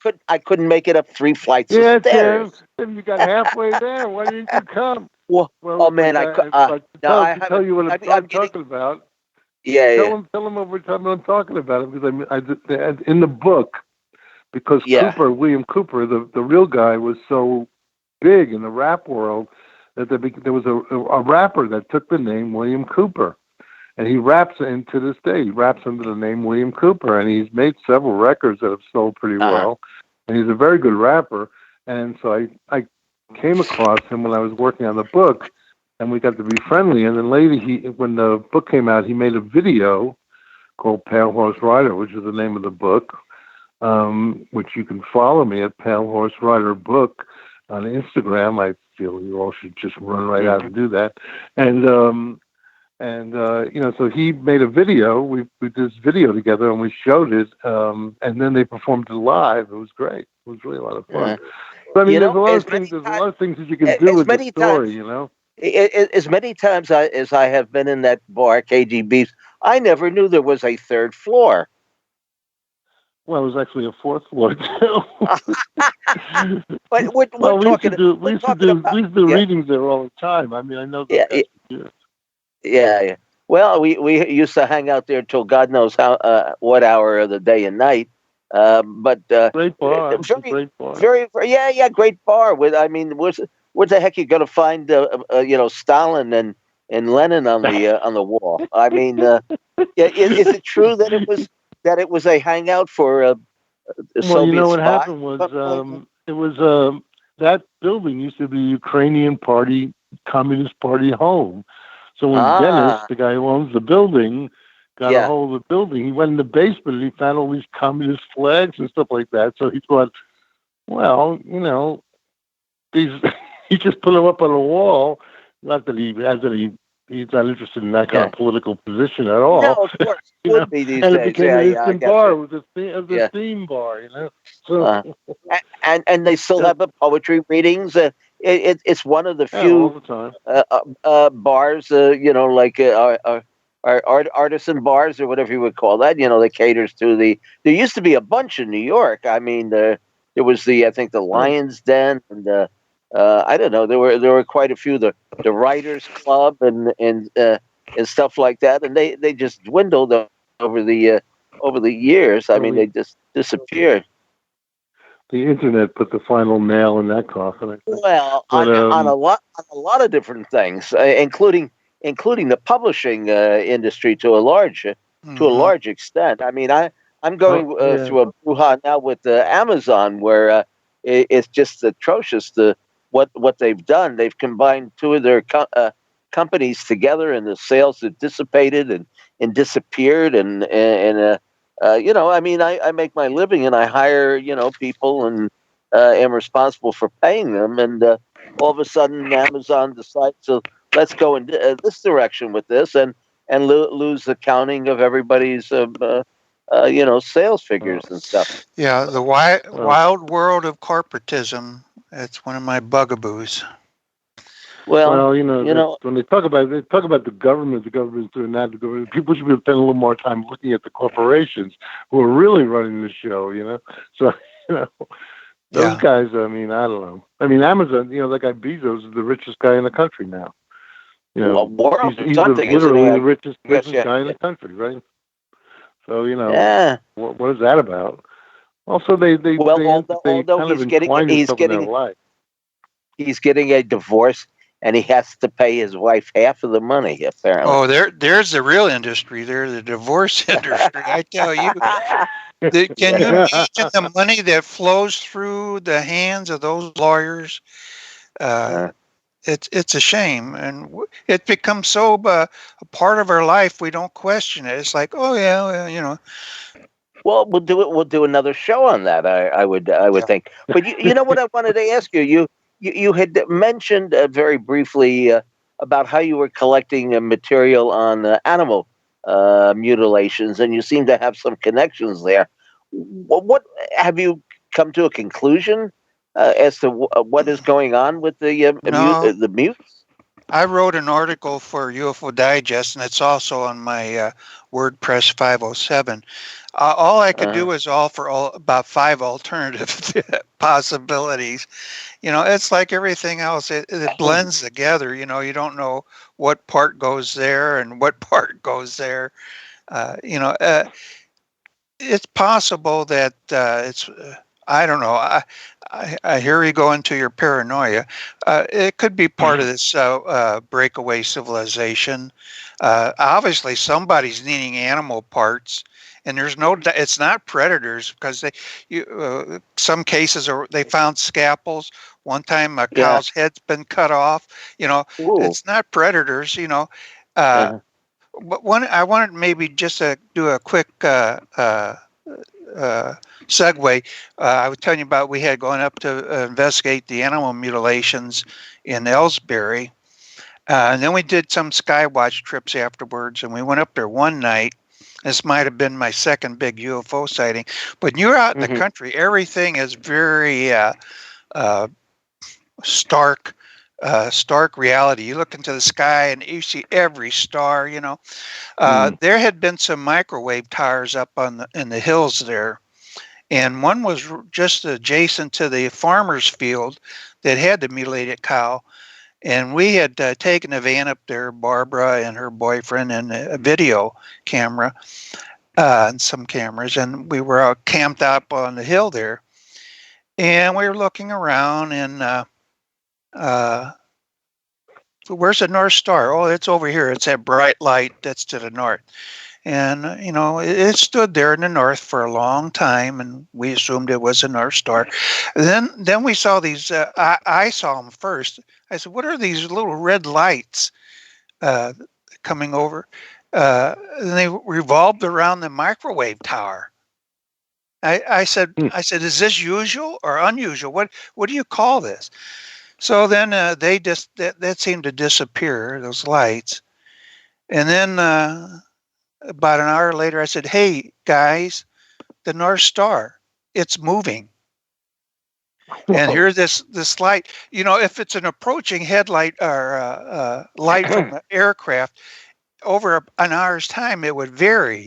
couldn't make it up 3 flights of Yeah, Tim, stairs. you got halfway there. Why didn't you come? Well, Well, oh man, like now I to tell haven't. you what I'm I'm getting. talking about. Yeah, yeah, Tell them over time what I'm talking about because in the book because yeah. William Cooper, the real guy, was so big in the rap world that there was a rapper that took the name William Cooper, and he raps and to this day. He raps under the name William Cooper, and he's made several records that have sold pretty Uh-huh. well, and he's a very good rapper. And so I came across him when I was working on the book, and we got to be friendly. And then later, when the book came out, he made a video called Pale Horse Rider, which is the name of the book, which you can follow me at Pale Horse Rider Book on Instagram. I feel you all should just run right out and do that. And so he made a video. We did this video together, and we showed it. And then they performed it live. It was great. It was really a lot of fun. Yeah. So, I mean, there's a lot As of many things. There's a times, lot of things that you can do as with the many times, story. as many times as I have been in that bar, KGB's, I never knew there was a third floor. Well, it was actually a fourth floor too. But we're Well, we used talking. to do We're talking about. Yeah, readings there all the time. I mean, I know the yeah, past few years. yeah. Well, we used to hang out there till God knows how what hour of the day and night. But Great bar, very, great bar. yeah, great bar. I mean, where the heck you gonna find Stalin and Lenin on the wall? I mean, yeah, is it true that it was a hangout for Well, Soviet what spies? happened was it was that building used to be Ukrainian Party, Communist Party home. So when Dennis, Ah, the guy who owns the building, got a yeah. hold of the building, he went in the basement and he found all these communist flags and stuff like that. So he thought, well, these he just put them up on the wall. Not that he has any he's not interested in that kind Yeah. of political position at all. No, of course it You know, would be these and it days. became Yeah, an yeah, I instant got bar. you. It was Yeah. a theme bar, you know. So Uh, and they still yeah, have the poetry readings. It's one of the yeah, all few the time. bars, like artisan bars or whatever you would call that. That caters to the. There used to be a bunch in New York. I mean, there was I think the Oh, Lions Den, and I don't know. There were quite a few. The Writers Club and stuff like that, and they just dwindled over the years. I well, mean, they just disappeared. the internet put the final nail in that coffin, I think. Well, But on a lot of different things, including the publishing industry to a Hmm. large extent. I mean, I'm oh going yeah, through a brouhaha now with Amazon, where it's just atrocious what they've done. They've combined two of their companies together, and the sales have dissipated and disappeared. I mean, I make my living and I hire people and am responsible for paying them. And all of a sudden, Amazon decides to let's go in this direction with this and lose the counting of everybody's sales figures and stuff. Yeah, the well, wild world of corporatism. That's one of my bugaboos. Well, well, you know, you that's know, when they talk about the government. The government's doing that. The government, people should be spending a little more time looking at the corporations who are really running the show. You know, so you know. Those Yeah. guys, I mean, I don't know. I mean, Amazon, that guy Bezos is the richest guy in the country now. world or He's something, isn't he? literally I the richest guess, yeah, guy in the country, right? So, yeah. what is that about? Also, Well, they although kind of entwine themselves in their life. he's getting a divorce, and he has to pay his wife half of the money, apparently. Oh, there's the real industry. There's the divorce industry. I tell you, can you Yeah. imagine the money that flows through the hands of those lawyers? Uh, Uh, it's a shame, and it becomes so a part of our life we don't question it. It's like, oh yeah, well, well, we'll do it. We'll do another show on that. I would yeah. think. But you know what I wanted to ask you? You had mentioned very briefly about how you were collecting material on animal mutilations, and you seem to have some connections there. What have you come to a conclusion as to what is going on with No, the mutes? I wrote an article for UFO Digest, and it's also on my WordPress 507. All I could do Uh, was offer about 5 alternative possibilities. It's like everything else. It blends together. You don't know what part goes there and what part goes there. Uh, you know, uh, it's possible that it's. I don't know. I hear you go into your paranoia. It could be part of this breakaway civilization. Obviously, somebody's needing animal parts, and there's no. It's not predators because some cases they found scalpels. One time, a yeah. cow's head's been cut off. Ooh. It's not predators. Uh, Uh, but I wanted maybe just to do a quick uh, segue. I was telling you about we had gone up to investigate the animal mutilations in Ellsbury. And then we did some skywatch trips afterwards, and we went up there one night. This might have been my second big UFO sighting. But when you're out in the mhm. country, everything is very uh, stark. Stark reality. You look into the sky and you see every star. There had been some microwave towers up in the hills there, and one was just adjacent to the farmer's field that had the mutilated cow. And we had taken a van up there, Barbara and her boyfriend, and a video camera and some cameras, and we were camped up on the hill there, and we were looking around, and where's the North Star? Oh, it's over here. It's that bright light that's to the north. And, it stood there in the north for a long time, and we assumed it was a North Star. Then we saw these, I saw them first. I said, what are these little red lights coming over? And they revolved around the microwave tower. I said, is this usual or unusual? What do you call this? So then they just that seemed to disappear, those lights. And then about an hour later, I said, "Hey guys, the North Star, it's moving." And here's this light. If it's an approaching headlight or light from an aircraft, over an hour's time, it would vary.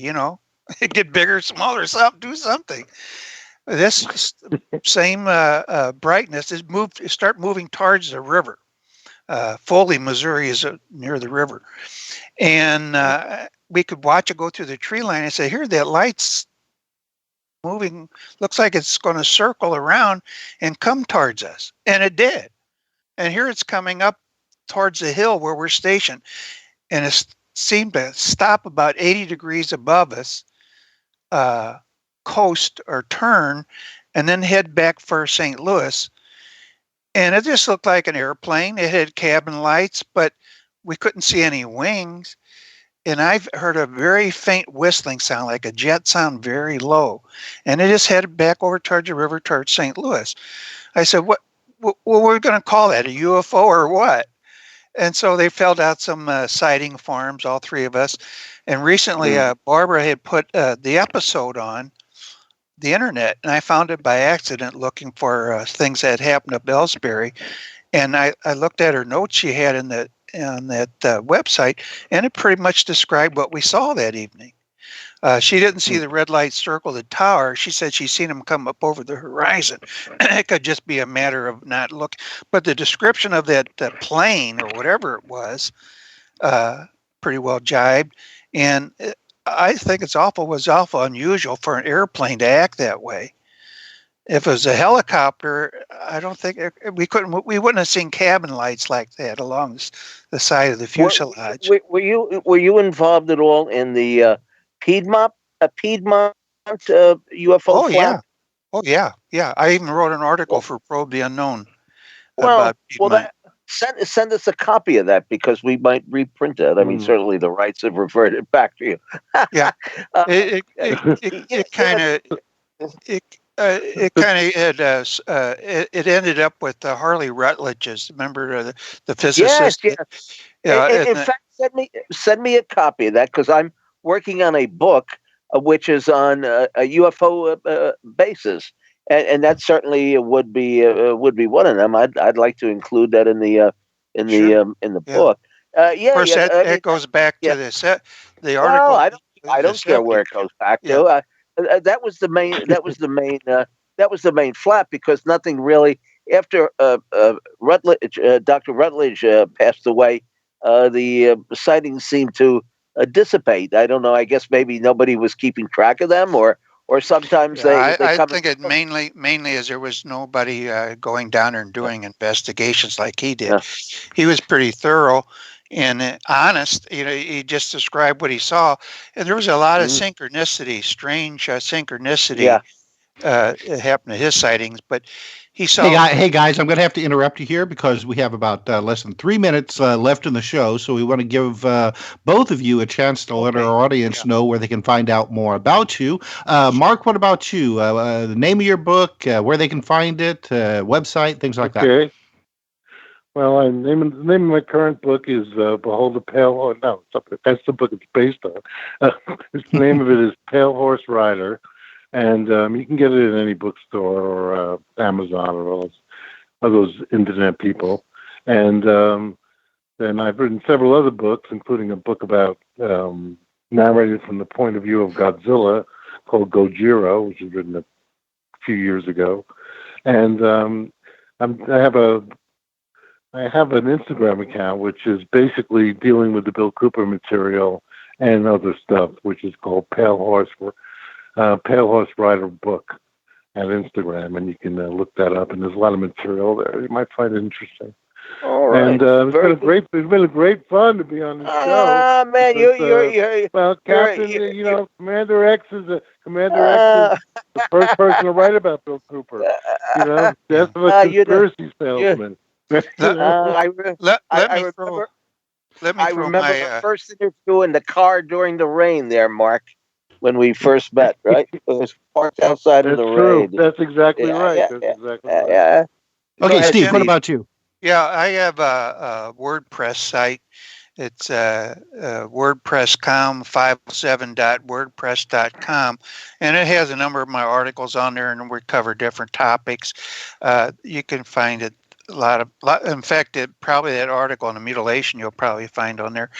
It get bigger, smaller, something, do something. This same brightness start moving towards the river. Foley, Missouri is near the river, and we could watch it go through the tree line and say, "Here, that light's moving. Looks like it's going to circle around and come towards us," and it did. And here it's coming up towards the hill where we're stationed, and it seemed to stop about 80 degrees above us, coast or turn, and then head back for St. Louis. And it just looked like an airplane. It had cabin lights, but we couldn't see any wings. And I've heard a very faint whistling sound, like a jet sound, very low. And it just headed back over towards the river, towards St. Louis. I said, what we're going to call that, a UFO or what? And so they filled out some sighting forms, all three of us. And recently, Barbara had put the episode on the internet, and I found it by accident looking for things that happened at Bellsbury. And I looked at her notes she had on that website, and it pretty much described what we saw that evening. She didn't see the red light circle the tower. She said she's seen them come up over the horizon. It could just be a matter of not looking. But the description of that plane or whatever it was pretty well jibed. And I think was awful unusual for an airplane to act that way. If it was a helicopter, I don't think we wouldn't have seen cabin lights like that along the side of the fuselage. Were you involved at all in the Piedmont UFO flap? Yeah. I even wrote an article for Probe the Unknown about Piedmont. Send us a copy of that, because we might reprint it. I mean, certainly the rights have reverted back to you. Yeah, it ended up with Harley Rutledge's. Remember the physicist? Yes. In fact, send me a copy of that, because I'm working on a book which is on a UFO basis. And that certainly would be one of them. I'd like to include that in the book. Of course, it goes back to the article. No, I don't care where it goes back to. That was the main flap, because nothing really after Dr. Rutledge passed away. The sightings seemed to dissipate. I don't know. I guess maybe nobody was keeping track of them, or sometimes I think it mainly is there was nobody going down there and doing investigations like he did. He was pretty thorough and honest. He just described what he saw, and there was a lot of synchronicity, strange synchronicity. It happened to his sightings, but he saw. Hey guys, I'm going to have to interrupt you here, because we have about less than 3 minutes left in the show. So we want to give both of you a chance to let our audience know where they can find out more about you. Mark, what about you? The name of your book, where they can find it, website, things like that. Okay. Well, the name of my current book is Behold the Pale Horse. No, that's the book it's based on. The name of it is Pale Horse Rider. And you can get it in any bookstore or Amazon or all those internet people. And then I've written several other books, including a book about narrated from the point of view of Godzilla called Gojira, which was written a few years ago. And I have an Instagram account which is basically dealing with the Bill Cooper material and other stuff, which is called Pale Horse Rider Book at Instagram, and you can look that up. And there's a lot of material there. You might find it interesting. All right. And it's been a great fun to be on the show. Man, you're well, Captain. Commander X is the first person to write about Bill Cooper. Death of a conspiracy salesman. I remember the first interview in the car during the rain there, Mark, when we first met, right? It was parked outside in the rain. That's exactly right. Okay, Steve, what about you? Yeah, I have a WordPress site, It's WordPress.com, 507.wordpress.com, and it has a number of my articles on there, and we cover different topics. You can find it in fact, probably that article on the mutilation you'll probably find on there.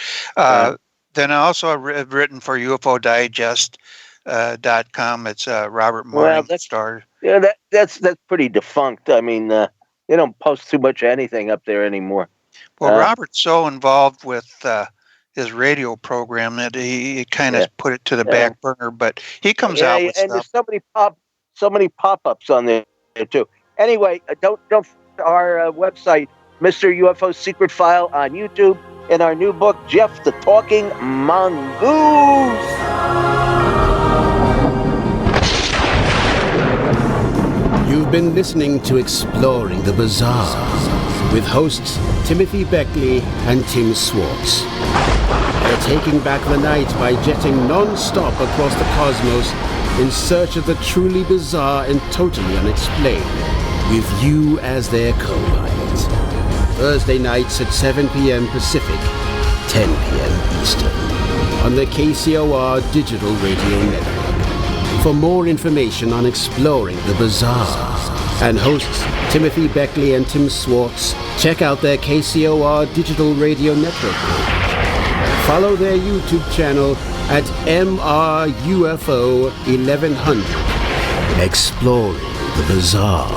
Then I also have written for UFO Digest.com. It's Robert Morningstar. That's pretty defunct. I mean, they don't post too much of anything up there anymore. Well, Robert's so involved with his radio program that he kind of put it to the back burner, but he comes out with and stuff. There's so many pop-ups on there too. Anyway, don't our website, Mr. UFO Secret File on YouTube, and our new book, Jeff the Talking Mongoose. You've been listening to Exploring the Bizarre with hosts Timothy Beckley and Tim Swartz. They're taking back the night by jetting non-stop across the cosmos in search of the truly bizarre and totally unexplained, with you as their co-pilot. Thursday nights at 7 p.m. Pacific, 10 p.m. Eastern, on the KCOR Digital Radio Network. For more information on Exploring the Bizarre and hosts Timothy Beckley and Tim Swartz, check out their KCOR Digital Radio Network page. Follow their YouTube channel at MRUFO 1100. Exploring the Bizarre.